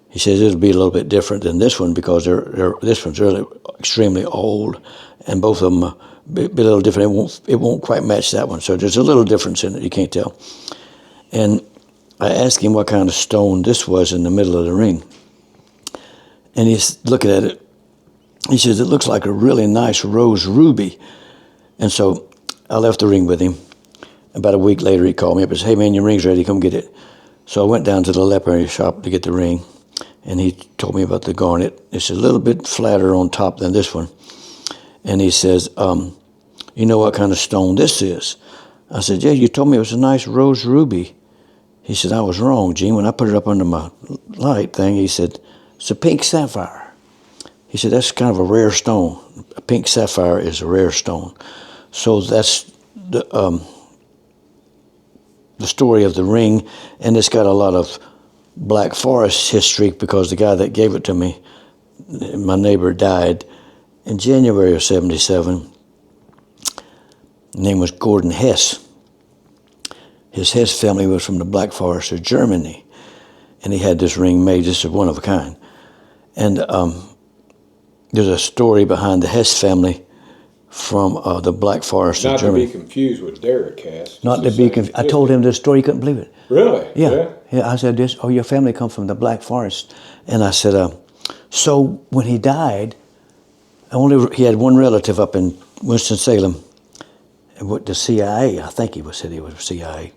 He says it'll be a little bit different than this one because this one's really extremely old, and both of them be a little different. It won't quite match that one. So there's a little difference in it. You can't tell. And I asked him what kind of stone this was in the middle of the ring, and he's looking at it. He says it looks like a really nice rose ruby. And so I left the ring with him. About a week later, he called me up and said, "Hey man, your ring's ready. Come get it." So I went down to the lapidary shop to get the ring. And he told me about the garnet. It's a little bit flatter on top than this one. And he says, you know what kind of stone this is? I said, yeah, you told me it was a nice rose ruby. He said, I was wrong, Gene. When I put it up under my light thing, he said, it's a pink sapphire. He said, that's kind of a rare stone. A pink sapphire is a rare stone. So that's the story of the ring. And it's got a lot of Black Forest history because the guy that gave it to me, my neighbor, died in January of '77. His name was Gordon Hess. His Hess family was from the Black Forest of Germany, and he had this ring made. This is one of a kind. And there's a story behind the Hess family from the Black Forest of Germany. Not to be confused with Derek Hess. Not to be confused. I told him this story, he couldn't believe it. Really? Yeah. I said, your family come from the Black Forest. And I said, so when he died, he had one relative up in Winston-Salem, with the CIA. I think said he was CIA.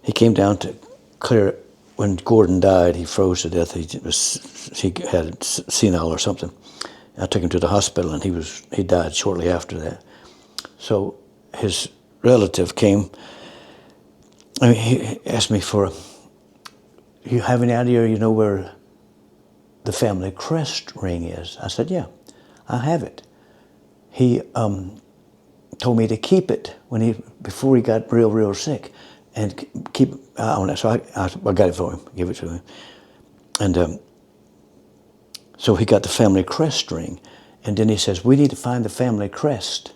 He came down to clear it. When Gordon died, he froze to death. He had senile or something. I took him to the hospital, and he died shortly after that. So his relative came. I mean, he asked me you have any idea, you know, where the family crest ring is? I said, yeah, I have it. He told me to keep it before he got real sick, and keep an eye on it. So I got it for him, give it to him. And so he got the family crest ring. And then he says, we need to find the family crest.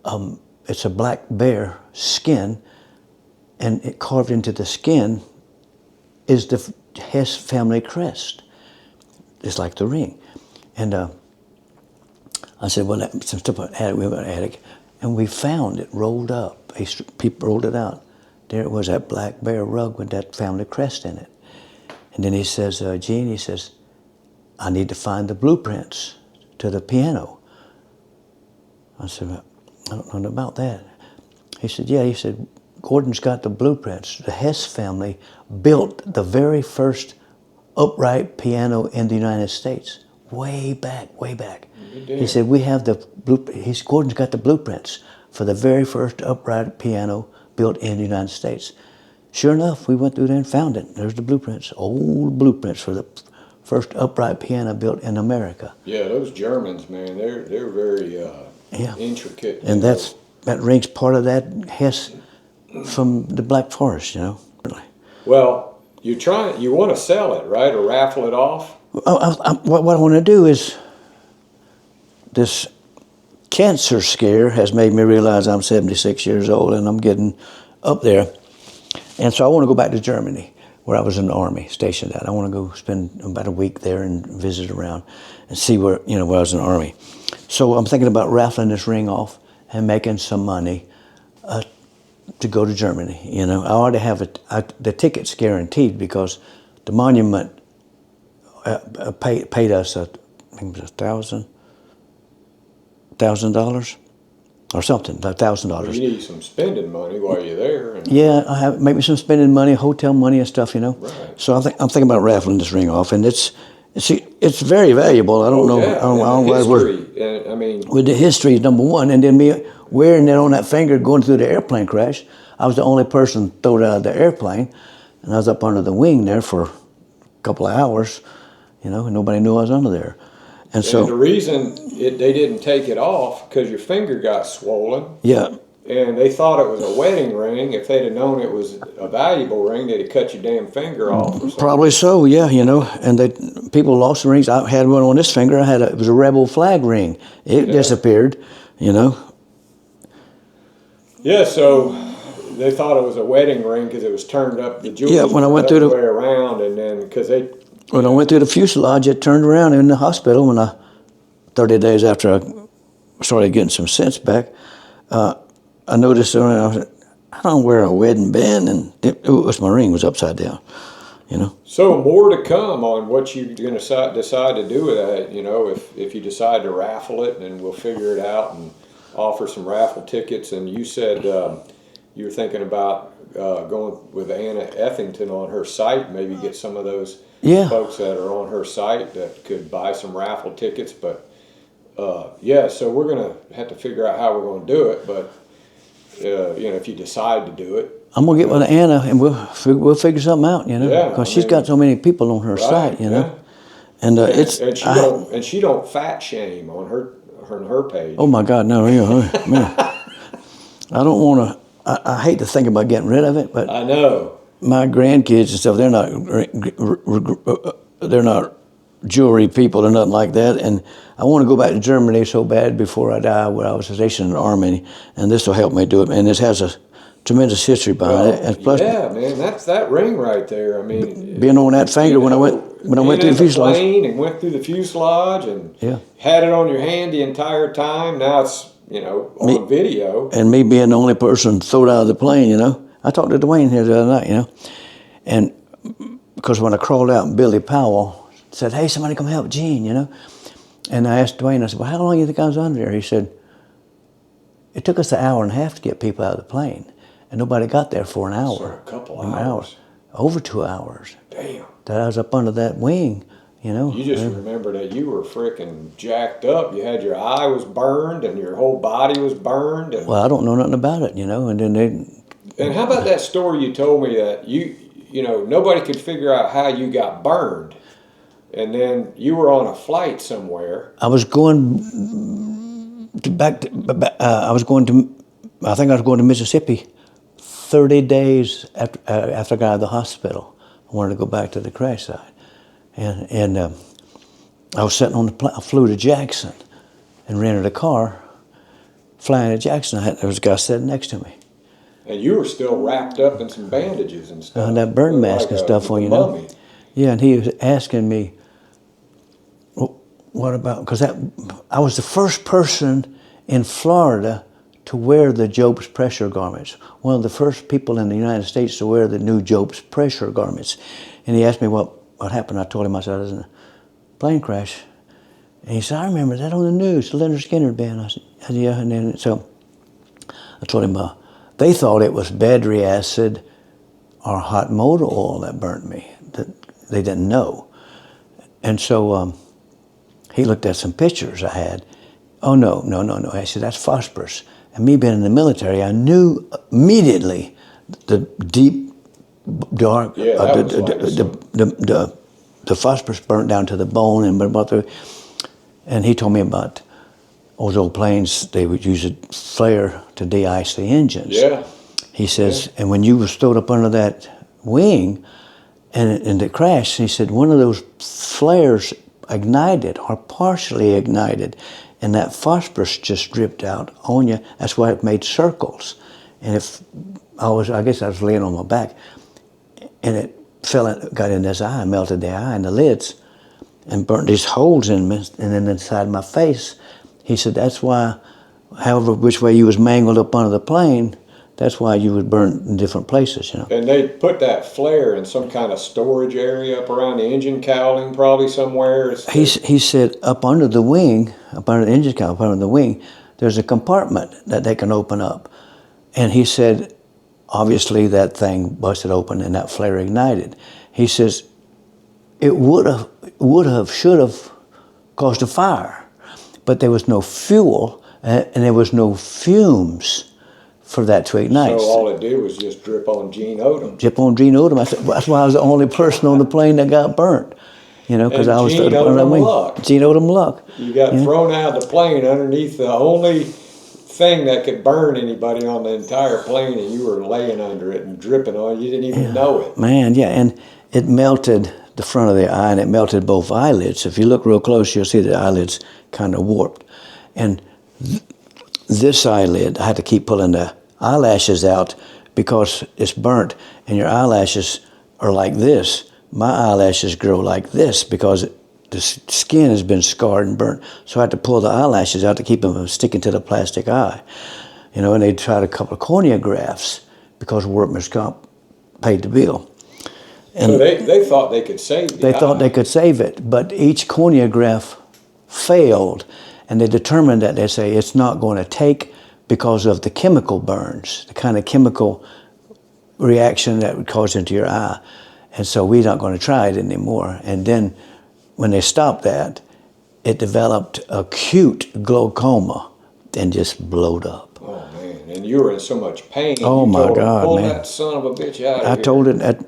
It's a black bear skin, and it carved into the skin is the Hess family crest. It's like the ring. And I said, well, some stuff we went to the attic, and we found it rolled up. People rolled it out. There it was, that black bear rug with that family crest in it. And then he says, Gene, he says, I need to find the blueprints to the piano. I said, I don't know about that. He said, yeah, he said, Gordon's got the blueprints. The Hess family built the very first upright piano in the United States, way back. He said, we have the blueprints. Gordon's got the blueprints for the very first upright piano built in the United States. Sure enough, we went through there and found it. There's the blueprints, old blueprints for the first upright piano built in America. Yeah, those Germans, man, they're very intricate. And that ring's part of that Hess from the Black Forest, you know. Well, you want to sell it, right, or raffle it off? What I want to do is, this cancer scare has made me realize I'm 76 years old and I'm getting up there. And so I want to go back to Germany, where I was in the Army, stationed at. I want to go spend about a week there and visit around and see where I was in the Army. So I'm thinking about raffling this ring off and making some money to go to Germany. You know, I already have the ticket's guaranteed because the monument paid us I think it was $1,000 or something, $1,000. Well, you need some spending money while you're there. Yeah, I have maybe some spending money, hotel money and stuff, you know. Right. So I'm thinking about raffling this ring off, and it's very valuable. I don't know. Yeah. I don't know History. I mean, with the history is number one, and then me wearing it on that finger going through the airplane crash. I was the only person thrown out of the airplane, and I was up under the wing there for a couple of hours, you know, and nobody knew I was under there. And so the reason they didn't take it off because your finger got swollen. Yeah. and they thought it was a wedding ring. If they'd have known it was a valuable ring, they'd have cut your damn finger off or something. Probably so, yeah, you know. And people lost the rings. I had one on this finger. It was a rebel flag ring. It disappeared, you know. Yeah, so they thought it was a wedding ring because it was turned up. The jewels when I went through the way around, and then because they. When I went through the fuselage, it turned around in the hospital. 30 days after I started getting some sense back, I noticed I don't wear a wedding band, and my ring was upside down, you know. So more to come on what you're going to decide to do with that, you know, if you decide to raffle it, and we'll figure it out and offer some raffle tickets. And you said you were thinking about going with Anna Ethington on her site, maybe get some of those folks that are on her site that could buy some raffle tickets. But so we're going to have to figure out how we're going to do it, but you know, if you decide to do it, I'm gonna get with Anna and we'll figure something out, you know, because she's got so many people on her site, you know, and she don't fat shame on her page. Oh my God, no, man, I don't want to. I hate to think about getting rid of it, but I know my grandkids and stuff. They're not jewelry people or nothing like that, and I want to go back to Germany so bad before I die, where I was stationed in the Army, and this will help me do it. And this has a tremendous history behind it. And plus, man, that's that ring right there. I mean, being on that finger when I went through the fuselage, and went through the fuselage, and had it on your hand the entire time. Now it's, you know, on video, and me being the only person thrown out of the plane. You know, I talked to Dwayne here the other night. You know, and because when I crawled out, Billy Powell said, "Hey, somebody come help Gene," you know. And I asked Dwayne, I said, "Well, how long do you think I was under there?" He said, "It took us an hour and a half to get people out of the plane, and nobody got there for an hour." So a couple hours. Over 2 hours. Damn. That I was up under that wing, you know. You just remember that you were freaking jacked up. You had your eye was burned and your whole body was burned. And, well, I don't know nothing about it, you know. And then And how about that story you told me that you know, nobody could figure out how you got burned. And then you were on a flight somewhere. I was going I think I was going to Mississippi 30 days after I got out of the hospital. I wanted to go back to the crash site. And I was sitting on the plane. I flew to Jackson and rented a car, flying to Jackson. There was a guy sitting next to me. And you were still wrapped up in some bandages and stuff. That burn mask and stuff on, you know. Yeah, and he was asking me, what about, because I was the first person in Florida to wear the Job's pressure garments. One of the first people in the United States to wear the new Job's pressure garments. And he asked me what happened. I told him, I said, I was in a plane crash. And he said, I remember that on the news, the Lynyrd Skynyrd band. I said, yeah. And then, so I told him, they thought it was battery acid or hot motor oil that burnt me. That they didn't know. And so he looked at some pictures I had. Oh, no. I said, that's phosphorus. And me being in the military, I knew immediately the deep, dark, the phosphorus burnt down to the bone. And he told me about those old planes, they would use a flare to de-ice the engines. Yeah. He says, and when you were stowed up under that wing and it crashed, he said, one of those flares ignited or partially ignited, and that phosphorus just dripped out on you. That's why it made circles. And I guess I was laying on my back, and it got in this eye, melted the eye and the lids, and burnt these holes in me, and then inside my face. He said, that's why, however which way you was mangled up under the plane, that's why you would burn in different places, you know. And they put that flare in some kind of storage area up around the engine cowling, probably somewhere. He said up under the wing, up under the engine cowling, up under the wing, there's a compartment that they can open up. And he said, obviously that thing busted open and that flare ignited. He says, it should have caused a fire, but there was no fuel and there was no fumes for that to ignite. So all it did was just drip on Gene Odom. Drip on Gene Odom. I said, well, that's why I was the only person on the plane that got burnt. You know, because I was Gene Odom luck. Gene Odom luck. You got thrown out of the plane underneath the only thing that could burn anybody on the entire plane, and you were laying under it and dripping on it. You didn't even know it. Man, yeah, and it melted the front of the eye, and it melted both eyelids. If you look real close, you'll see the eyelids kind of warped. And this eyelid, I had to keep pulling the eyelashes out because it's burnt, and your eyelashes are like this. My eyelashes grow like this because the skin has been scarred and burnt. So I had to pull the eyelashes out to keep them from sticking to the plastic eye. You know, and they tried a couple of cornea grafts because workman's comp paid the bill. And so they thought they could save it. They thought they could save it, but each cornea graft failed, and they determined that they say it's not going to take because of the chemical burns, the kind of chemical reaction that would cause into your eye. And so we're not going to try it anymore. And then when they stopped that, it developed acute glaucoma and just blowed up. Oh man, and you were in so much pain. Oh you my told God, her, pull man. that son of a bitch out of I here. told it at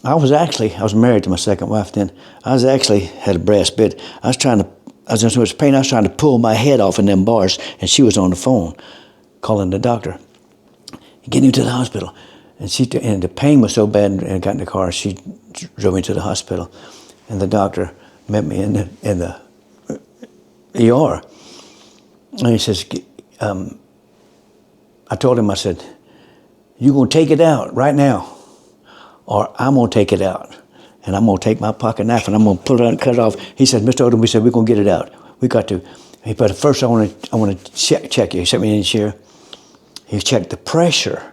I was married to my second wife then. I had a brass bit. I was in so much pain, I was trying to pull my head off in them bars, and she was on the phone calling the doctor. Get him to the hospital. And the pain was so bad, and I got in the car, she drove me to the hospital. And the doctor met me in the ER. And he says, I told him, I said, you're going to take it out right now, or I'm going to take it out. And I'm going to take my pocket knife and I'm going to pull it out and cut it off. He said, Mr. Odom, we said, we're going to get it out. We got to. But first I want to check you. He sent me in the chair. He checked the pressure.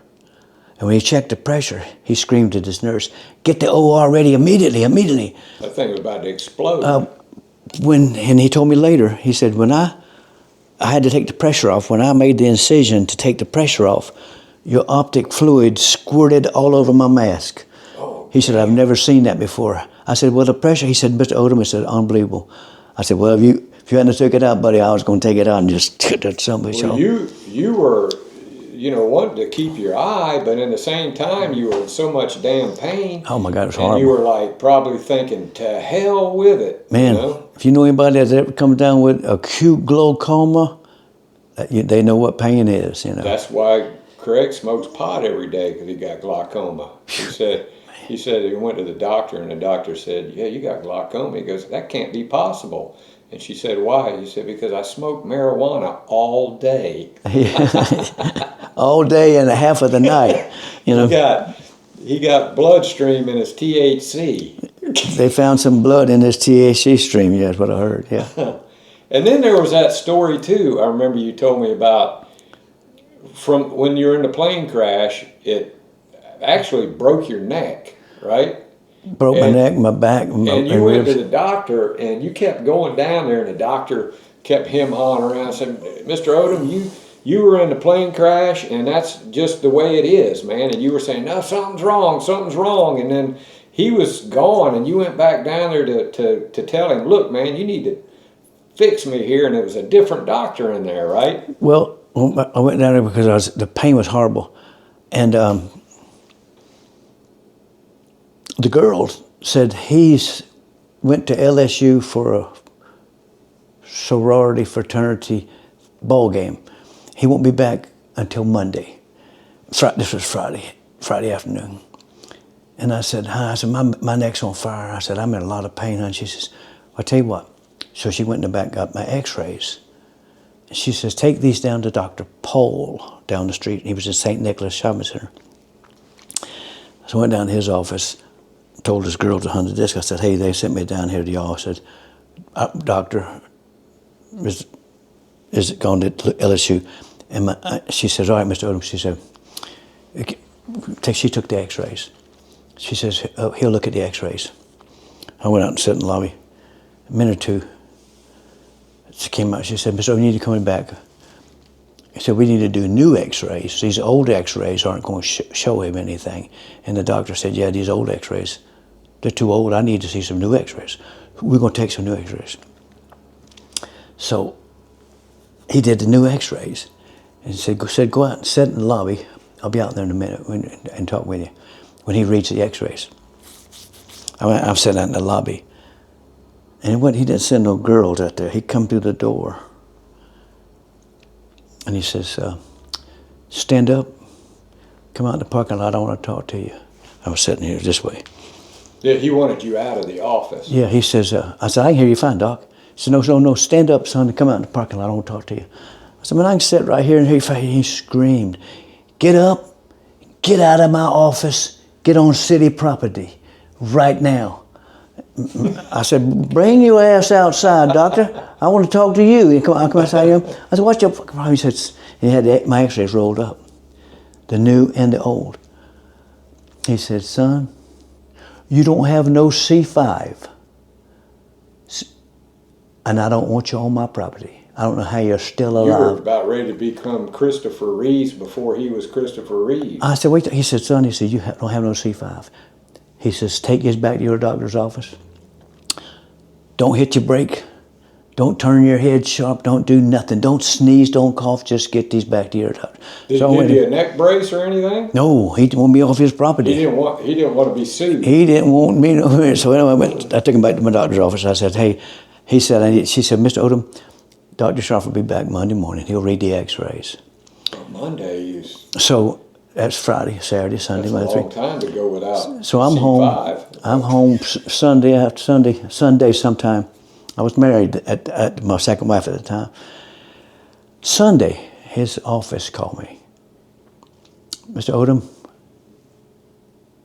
And when he checked the pressure, he screamed at his nurse, get the OR ready immediately. That thing was about to explode. And he told me later, he said, when I had to take the pressure off, when I made the incision to take the pressure off, your optic fluid squirted all over my mask. He said, I've never seen that before. I said, well, the pressure, he said, Mr. Odom, he said, unbelievable. I said, well, if you hadn't took it out, buddy, I was going to take it out and just that somebody. Well, you were, wanting to keep your eye, but in the same time, you were in so much damn pain. Oh, my God, it was and horrible. You were like probably thinking, to hell with it. Man, if you know anybody that's ever come down with acute glaucoma, they know what pain is, That's why Craig smokes pot every day, because he got glaucoma. He said he went to the doctor, and the doctor said, yeah, you got glaucoma. He goes, that can't be possible. And she said, why? He said, because I smoke marijuana all day. All day and a half of the night. He got bloodstream in his THC. They found some blood in his THC stream, yeah, that's what I heard, yeah. And then there was that story, too, I remember you told me about, from when you were in the plane crash, it actually broke your neck, right? Broke my neck, my back, and you went to the doctor, and you kept going down there, and the doctor kept him-hawing around and said, Mr. Odom, you were in the plane crash, and that's just the way it is, man. And you were saying, no, something's wrong. And then he was gone, and you went back down there to tell him, look, man, you need to fix me here. And it was a different doctor in there, right? Well, I went down there because the pain was horrible. And the girl said he's went to LSU for a sorority fraternity ball game. He won't be back until Monday. This was Friday afternoon. And I said, hi, I said, my neck's on fire. I said, I'm in a lot of pain, and she says, I'll tell you what. So she went in the back, got my x-rays. And she says, take these down to Dr. Pole down the street. He was in St. Nicholas Shopping Center. So I went down to his office, told this girl behind the desk, I said, hey, they sent me down here to y'all. I said, doctor, is it gone to LSU? And she says, all right, Mr. Odom. She said, she took the x-rays. She says, he'll look at the x-rays. I went out and sat in the lobby. A minute or two, she came out, she said, Mr. Odom, you need to come back. He said, we need to do new x-rays. These old x-rays aren't going to show him anything. And the doctor said, yeah, these old x-rays, they're too old. I need to see some new x-rays. We're going to take some new x-rays. So he did the new x-rays and said, go out and sit in the lobby. I'll be out there in a minute and talk with you when he reads the x-rays. I'm sitting out in the lobby. And he didn't send no girls out there. He come through the door. And he says, stand up, come out in the parking lot, I want to talk to you. I was sitting here this way. Yeah, he wanted you out of the office. Yeah, he says, I said, I can hear you fine, Doc. He said, no, stand up, son, and come out in the parking lot, I want to talk to you. I said, man, I can sit right here and hear you fine. He screamed, get up, get out of my office, get on city property right now. I said, bring your ass outside, doctor. I want to talk to you. I come outside him. I said, what's your problem? He said, he had my x-rays rolled up, the new and the old. He said, son, you don't have no C5, and I don't want you on my property. I don't know how you're still alive. You were about ready to become Christopher Reeves before he was Christopher Reeves. I said, wait. He said, son, he said, you don't have no C5. He says, take this back to your doctor's office. Don't hit your brake. Don't turn your head sharp. Don't do nothing. Don't sneeze. Don't cough. Just get these back to your doctor. Did he give you a neck brace or anything? No, he didn't want me off his property. He didn't want to be sued. He didn't want me. No. So anyway, I took him back to my doctor's office. I said, hey, she said, Mr. Odom, Dr. Sharp will be back Monday morning. He'll read the x-rays. Monday is... So that's Friday, Saturday, Sunday, Monday. Monday. That's a long time to go without So I'm C5. home. I'm home Sunday after Sunday sometime. I was married at my second wife at the time. Sunday, his office called me. Mr. Odom,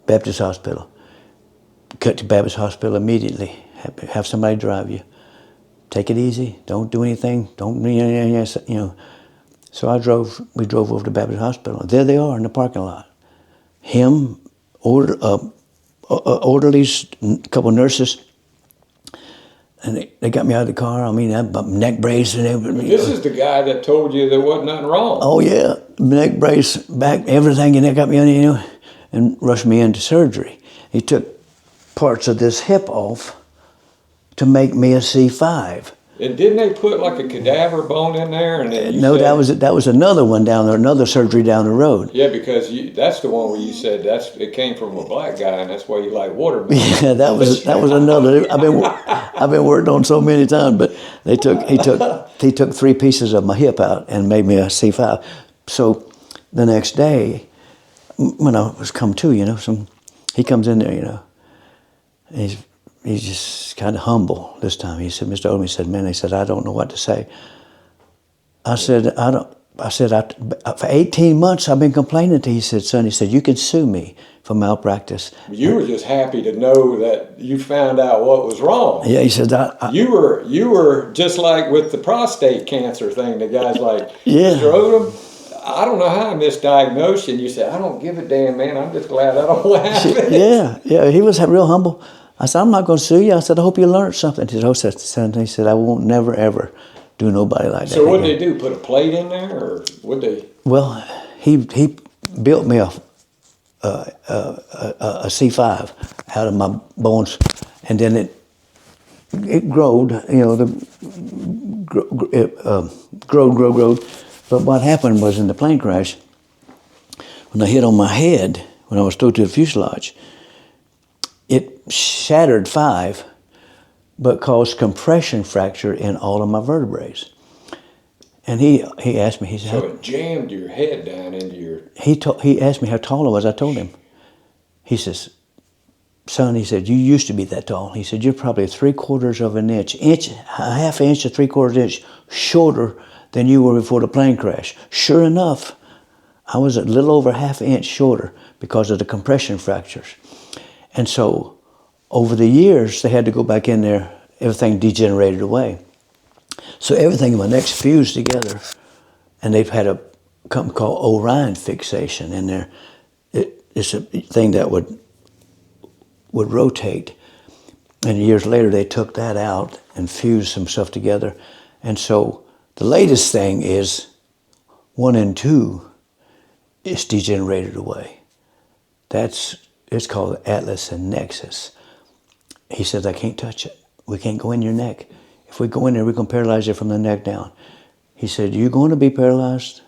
Baptist Hospital. Cut to Baptist Hospital immediately. Have somebody drive you. Take it easy. Don't do anything. Don't, you know. So we drove over to Baptist Hospital. There they are in the parking lot. Him, orderlies, a couple nurses, and they got me out of the car. I mean, neck brace and everything. This is the guy that told you there wasn't nothing wrong. Oh yeah, neck brace, back, everything, and they got me on, and rushed me into surgery. He took parts of this hip off to make me a C5. And didn't they put like a cadaver bone in there? And then No, that was another one down there, another surgery down the road. Yeah, because that's the one where you said it came from a black guy, and that's why you like watermelon. Yeah, that was another. I've been worked on so many times, but he took 3 pieces of my hip out and made me a C5. So the next day, when I was come to, he comes in there, He's just kind of humble this time. He said, Mr. Odom, he said, man, he said, I don't know what to say. I said, for 18 months I've been complaining to you. He said, son, he said, you can sue me for malpractice. You were just happy to know that you found out what was wrong. Yeah, he said, you were just like with the prostate cancer thing. The guy's like, yeah. Mr. Odom, I don't know how I misdiagnosed you. And you said, I don't give a damn, man. I'm just glad I don't have it. Yeah, he was real humble. I said, I'm not going to sue you. I said, I hope you learned something. He said, I won't never, ever do nobody like that. So what did they do? Put a plate in there, or what they? Well, he built me a C5 out of my bones, and then it growed, growed. But what happened was in the plane crash, when I hit on my head, when I was thrown to the fuselage, it shattered 5, but caused compression fracture in all of my vertebrae. And he asked me, he said, so it jammed your head down into your... He asked me how tall I was. I told him. He says, son, he said, you used to be that tall. He said, you're probably 3/4 of an inch, a half inch to 3/4 inch shorter than you were before the plane crash. Sure enough, I was a little over ½ inch shorter because of the compression fractures. And so over the years, they had to go back in there, everything degenerated away. So everything in my neck's fused together, and they've had a company called Orion fixation in there. It's a thing that would rotate. And years later, they took that out and fused some stuff together. And so the latest thing is 1 and 2 is degenerated away. It's called Atlas and Nexus. He says, I can't touch it. We can't go in your neck. If we go in there, we're going to paralyze you from the neck down. He said, you're going to be paralyzed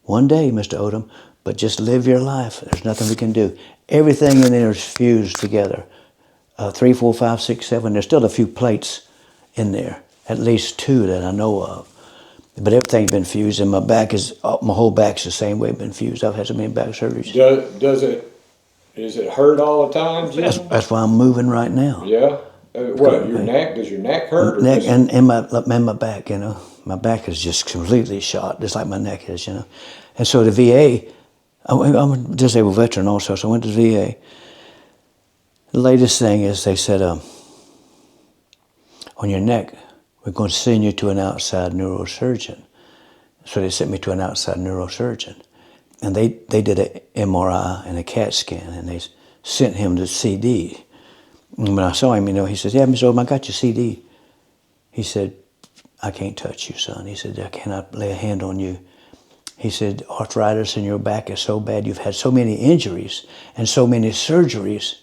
one day, Mr. Odom, but just live your life. There's nothing we can do. Everything in there is fused together. 3, 4, 5, 6, 7. There's still a few plates in there, at least 2 that I know of. but everything's been fused, and my whole back's the same way, been fused. I've had so many back surgeries. Is it hurt all the time, Jim? That's why I'm moving right now. Yeah. What, your neck? Does your neck hurt? Or Neck and my back, you know. My back is just completely shot, just like my neck is, you know. And so the VA, I'm a disabled veteran also, so I went to the VA. The latest thing is they said, on your neck, we're going to send you to an outside neurosurgeon. So they sent me to an outside neurosurgeon. And they did an MRI and a CAT scan, and they sent him the CD. And when I saw him, you know, he said, yeah, Mr. Odom, I got your CD. He said, I can't touch you, son. He said, I cannot lay a hand on you. He said, arthritis in your back is so bad, you've had so many injuries and so many surgeries,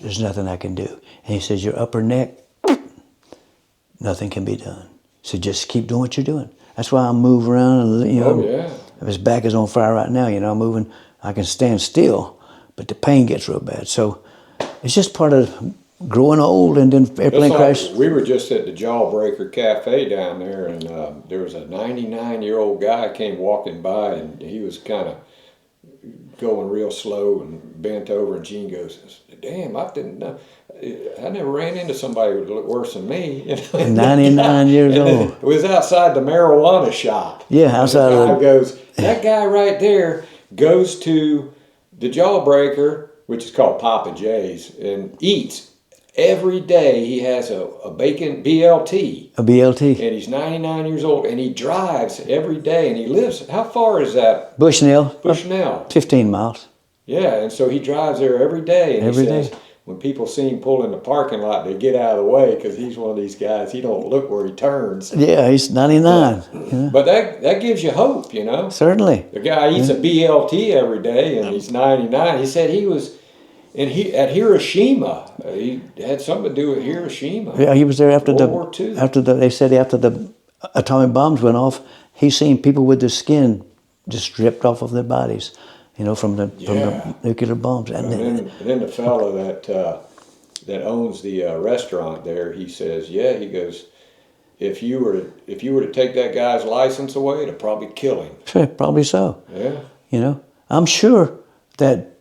there's nothing I can do. And he says, your upper neck, nothing can be done. So just keep doing what you're doing. That's why I move around, and, you know. Oh, yeah. If his back is on fire right now, you know, I'm moving, I can stand still, but the pain gets real bad. So it's just part of growing old, and then airplane crash. We were just at the Jawbreaker Cafe down there, and there was a 99-year-old guy came walking by, and he was kind of going real slow and bent over, and Gene goes, damn, I didn't know. I never ran into somebody who looked worse than me. You know? 99 years old. It was outside the marijuana shop. Yeah, outside of the goes, that guy right there goes to the Jawbreaker, which is called Papa J's, and eats every day. He has a bacon BLT. A BLT. And he's 99 years old, and he drives every day, and he lives, how far is that? Bushnell. 15 miles. Yeah, and so he drives there every day, and every he says, day. When people see him pull in the parking lot, they get out of the way because he's one of these guys. He don't look where he turns. Yeah, he's 99. You know? But that gives you hope, you know. Certainly. The guy eats a BLT every day, and he's 99. He said he was at Hiroshima. He had something to do with Hiroshima. Yeah, he was there after World War II. They said after the atomic bombs went off, he seen people with their skin just stripped off of their bodies. You know, from the nuclear bombs. And then the fellow that owns the restaurant there, he says, yeah, he goes, if you were to take that guy's license away, it'd probably kill him. Sure, probably so. Yeah. You know, I'm sure that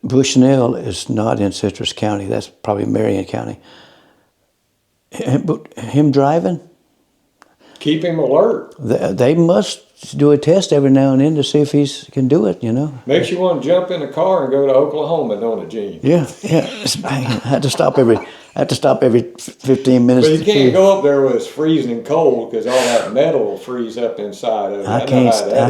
Bushnell is not in Citrus County. That's probably Marion County. But him driving? Keep him alert. They must do a test every now and then to see if he can do it, you know. Makes you want to jump in the car and go to Oklahoma, don't it, Gene? Yeah. I had to stop every 15 minutes. But you can't go up there when it's freezing cold because all that metal will freeze up inside of it. I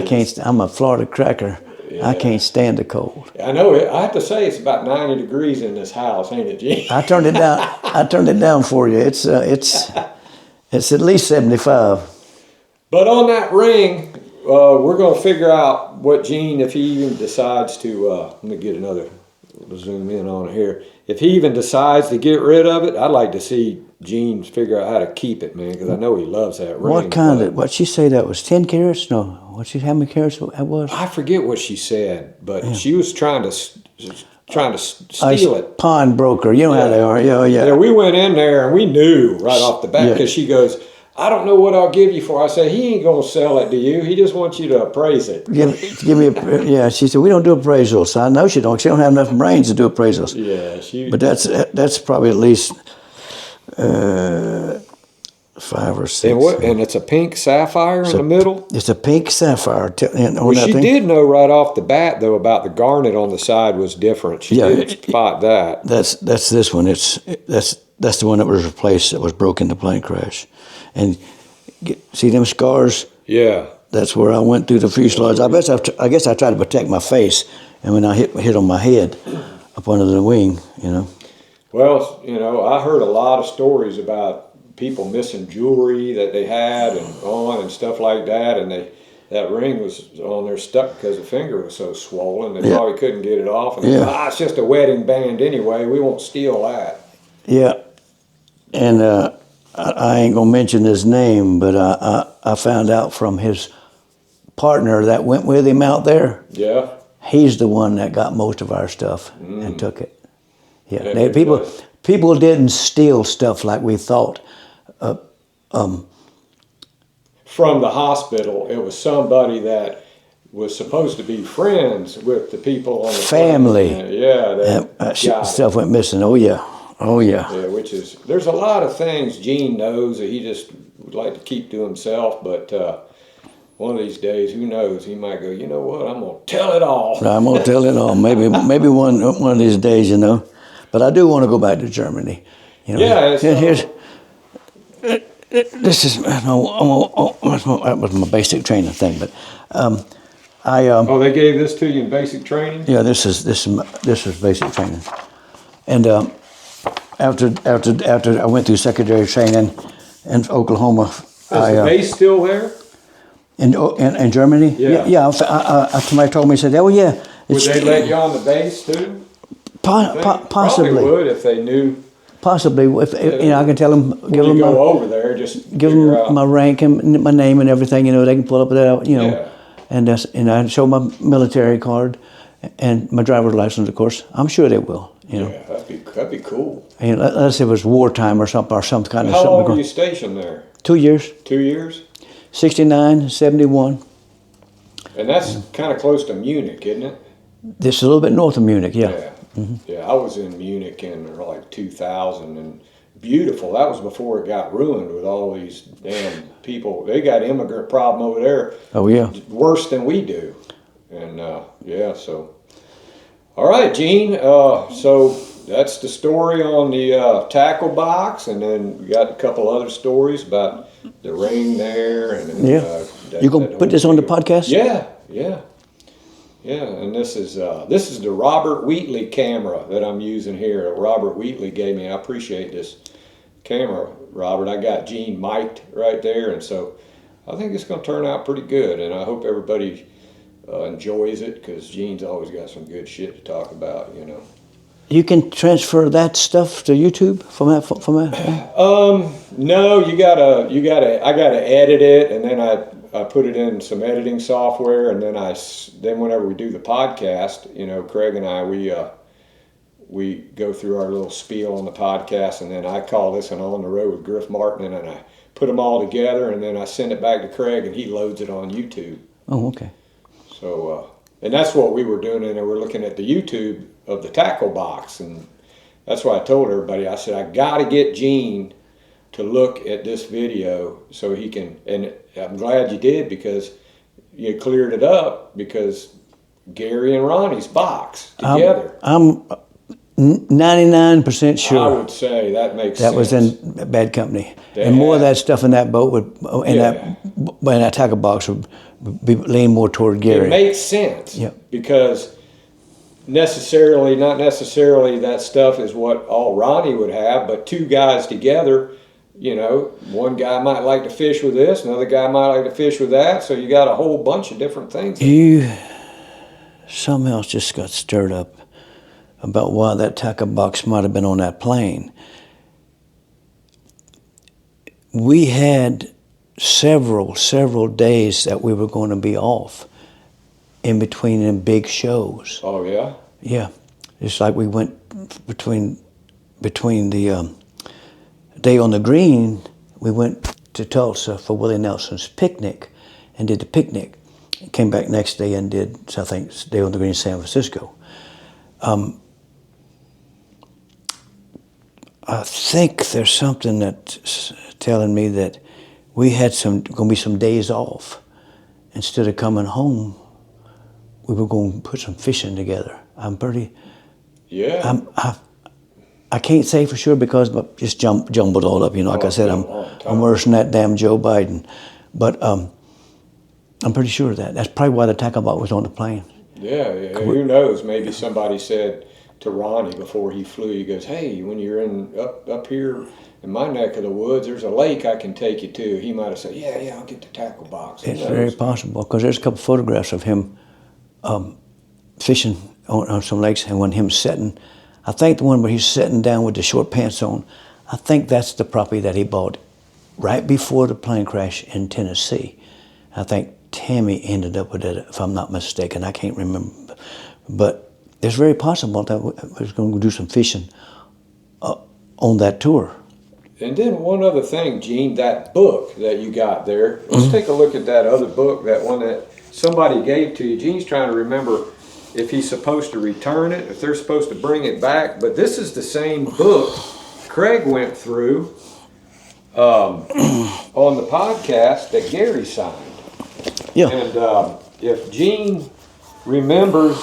can't. I'm a Florida cracker. Yeah. I can't stand the cold. I know it. I have to say it's about 90 degrees in this house, ain't it, Gene? I turned it down. I turned it down for you. It's at least 75. But on that ring, we're going to figure out what Gene, if he even decides to, let me get another, zoom in on it here. If he even decides to get rid of it, I'd like to see Gene figure out how to keep it, man, because I know he loves that ring. What'd she say that was, 10 carats? No, how many carats that was? I forget what she said, but she was trying to steal it. Pawnbroker, you know how they are. Yeah. Yeah, we went in there and we knew right off the bat because she goes, I don't know what I'll give you for. I said, he ain't going to sell it to you. He just wants you to appraise it. Give me she said, we don't do appraisals. So I know she don't. She don't have enough brains to do appraisals. Yeah. But that's probably at least 5 or 6. And it's a pink sapphire in the middle? It's a pink sapphire. She did know right off the bat, though, about the garnet on the side was different. She did spot that. That's this one. That's the one that was replaced, that was broke in the plane crash. And see them scars? Yeah. That's where I went through the fuselage. I guess I tried to protect my face, and when I hit on my head up under the wing, you know. Well, you know, I heard a lot of stories about people missing jewelry that they had and stuff like that, and that ring was on there stuck because the finger was so swollen. They probably couldn't get it off. And it's just a wedding band anyway. We won't steal that. Yeah. And I ain't gonna mention his name, but I found out from his partner that went with him out there. Yeah. He's the one that got most of our stuff and took it. Yeah. People didn't steal stuff like we thought. from the hospital. It was somebody that was supposed to be friends with the people on the family. plane. Yeah, that stuff went missing. Oh yeah. Yeah, which is, there's a lot of things Gene knows that he just would like to keep to himself, but one of these days, who knows, he might go, you know what, I'm going to tell it all. I'm going to tell it all. Maybe one of these days, you know. But I do want to go back to Germany. You know. Yeah. This is, that was my basic training thing, but they gave this to you in basic training? Yeah, this is basic training. And after I went through secondary training in Oklahoma, Is the base still there? In Germany? Yeah. Somebody told me, said, oh yeah. Would they let you on the base too? Possibly. Probably would if they knew. Possibly, if I can tell them, give them over there, just give them my rank and my name and everything. You know, they can pull up that. You know, and I show my military card and my driver's license. Of course, I'm sure they will. You know, yeah, that'd be cool. And let's say it was wartime or some kind of. How long were you stationed there? 2 years. 2 years. 69, 71. And that's kind of close to Munich, isn't it? This is a little bit north of Munich, yeah. Yeah. Yeah, I was in Munich in like 2000, and beautiful. That was before it got ruined with all these damn people. They got immigrant problem over there. Oh yeah. Worse than we do. And so. All right, Gene. So that's the story on the tackle box, and then we got a couple other stories about the ring there. And you gonna put this on the podcast? Yeah, and this is the Robert Wheatley camera that I'm using here. Robert Wheatley gave me. I appreciate this camera, Robert. I got Gene mic'd right there, and so I think it's going to turn out pretty good. And I hope everybody enjoys it, because Gene's always got some good shit to talk about, you know. You can transfer that stuff to YouTube from that. No, I gotta edit it, and then I put it in some editing software, and then whenever we do the podcast, you know, Craig and I, we go through our little spiel on the podcast, and then I call this an On the Road with Griff Martin, and I put them all together, and then I send it back to Craig, and he loads it on YouTube. Oh, okay. So, and that's what we were doing, and we're looking at the YouTube of the tackle box, and that's why I told everybody, I said, I got to get Gene to look at this video so he can, and I'm glad you did, because you cleared it up, because Gary and Ronnie's box together. I'm 99% sure. I would say that makes sense. That was in bad company. And more of that stuff in that boat that tackle box would lean more toward Gary. It makes sense, because not necessarily that stuff is what all Ronnie would have, but two guys together, you know, one guy might like to fish with this, another guy might like to fish with that, so you got a whole bunch of different things. Something else just got stirred up about why that tackle box might have been on that plane. We had several days that we were going to be off in between them big shows. Oh yeah? Yeah. It's like we went between the day on the green, we went to Tulsa for Willie Nelson's picnic and did the picnic. Came back next day and did, I think, Day on the Green in San Francisco. I think there's something that's telling me that we had going to be some days off. Instead of coming home, we were going to put some fishing together. Yeah. I can't say for sure because I just jumbled all up. You know, like I said, I'm worse than that damn Joe Biden. But I'm pretty sure of that. That's probably why the tackle box was on the plane. Yeah. Who knows? Maybe somebody said to Ronnie before he flew, he goes, hey, when you're up here in my neck of the woods, there's a lake I can take you to. He might have said, yeah, I'll get the tackle box. It's very possible, because there's a couple photographs of him fishing on some lakes, and when him sitting, I think the one where he's sitting down with the short pants on, I think that's the property that he bought right before the plane crash in Tennessee. I think Tammy ended up with it, if I'm not mistaken. I can't remember. But it's very possible that we was going to do some fishing on that tour. And then one other thing, Gene, that book that you got there, let's take a look at that other book, that one that somebody gave to you. Gene's trying to remember if he's supposed to return it, if they're supposed to bring it back. But this is the same book Craig went through on the podcast that Gary signed. Yeah. And if Gene remembers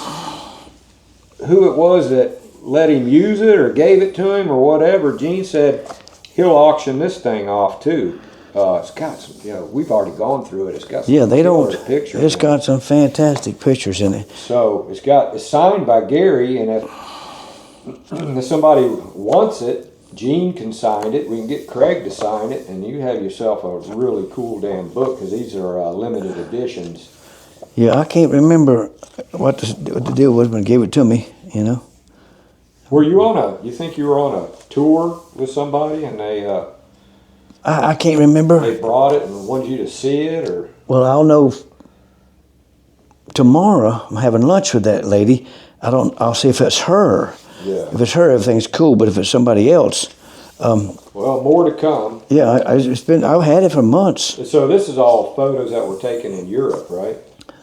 who it was that let him use it or gave it to him or whatever, Gene said he'll auction this thing off too. It's got some, we've already gone through it. It's got some pictures. It's got some fantastic pictures in it. So it's signed by Gary, and if somebody wants it, Gene can sign it. We can get Craig to sign it, and you have yourself a really cool damn book, because these are limited editions. Yeah, I can't remember what the deal was when he gave it to me, Were you you think you were on a tour with somebody, and they I can't remember. They brought it and wanted you to see it, or? Well, I'll know tomorrow. I'm having lunch with that lady. I'll see if it's her. Yeah. If it's her, everything's cool. But if it's somebody else, well, more to come. Yeah, I've had it for months. And so this is all photos that were taken in Europe, right?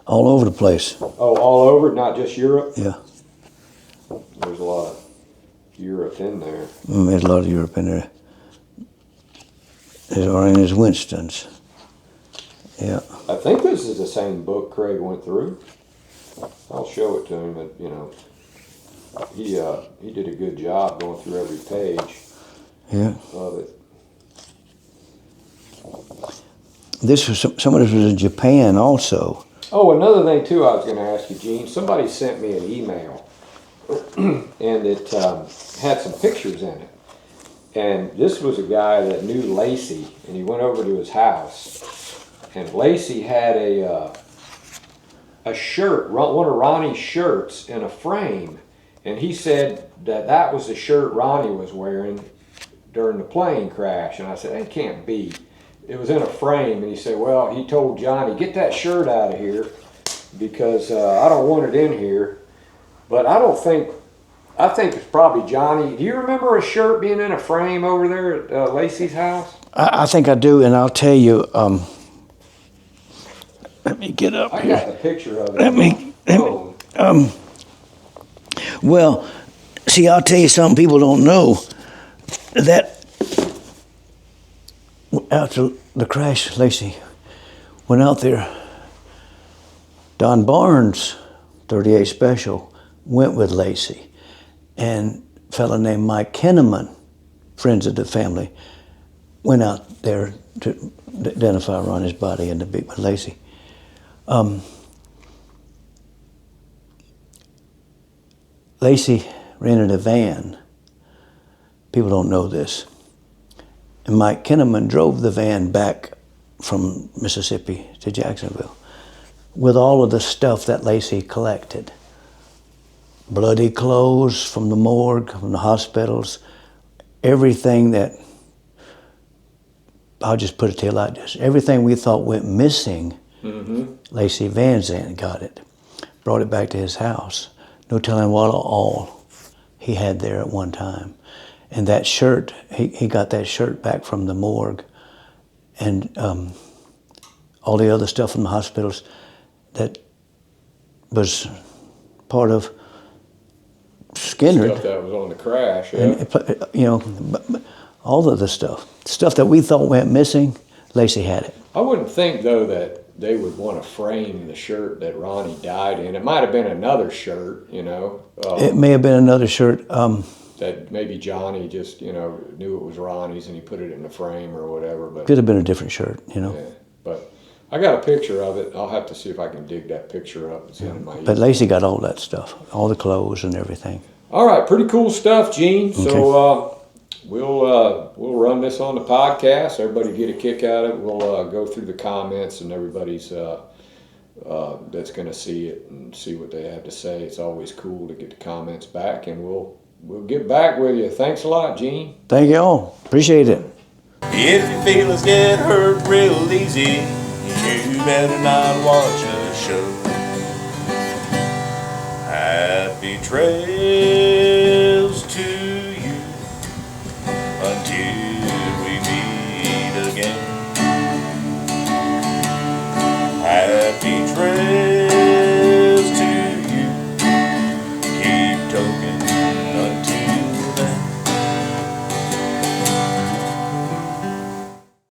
All over the place. Oh, all over, not just Europe? Yeah. There's a lot of Europe in there. There's a lot of Europe in there. There's Winston's. Yeah. I think this is the same book Craig went through. I'll show it to him, but he did a good job going through every page. Yeah. Love it. This was some of this was in Japan also. Oh, another thing too, I was going to ask you, Gene. Somebody sent me an email, and it had some pictures in it. And this was a guy that knew Lacey, and he went over to his house, and Lacey had a shirt, one of Ronnie's shirts, in a frame, and he said that was the shirt Ronnie was wearing during the plane crash. And I said, that can't be. It was in a frame, and he said, well, he told Johnny, get that shirt out of here, because I don't want it in here. But I think it's probably Johnny. Do you remember a shirt being in a frame over there at Lacey's house? I think I do, and I'll tell you. Let me get up I here. got the picture of it. Well, see, I'll tell you something people don't know. That after the crash, Lacey went out there. Don Barnes, 38 Special, went with Lacey. And a fellow named Mike Kinnaman, friends of the family, went out there to identify Ronnie's body and to be with Lacey. Lacey rented a van. People don't know this. And Mike Kinnaman drove the van back from Mississippi to Jacksonville with all of the stuff that Lacey collected. Bloody clothes from the morgue, from the hospitals, everything that, I'll just put it to you like this, everything we thought went missing, Lacey Van Zandt got it, brought it back to his house. No telling what all he had there at one time. And that shirt, he got that shirt back from the morgue, and all the other stuff from the hospitals that was part of Skynyrd. Stuff that was on the crash, yeah. And, all of the stuff that we thought went missing, Lacey had it. I wouldn't think, though, that they would want to frame the shirt that Ronnie died in. It might have been another shirt, It may have been another shirt. That maybe Johnny just, knew it was Ronnie's and he put it in the frame or whatever. But Could have been a different shirt, Yeah, but I got a picture of it. I'll have to see if I can dig that picture up. It's in my But Lacey got all that stuff, all the clothes and everything. All right, pretty cool stuff, Gene. Okay. So we'll run this on the podcast. Everybody get a kick out of it. We'll go through the comments, and everybody's that's going to see it and see what they have to say. It's always cool to get the comments back, and we'll get back with you. Thanks a lot, Gene. Thank you all. Appreciate it. If your feelings get hurt real easy, you better not watch a show. Happy trails.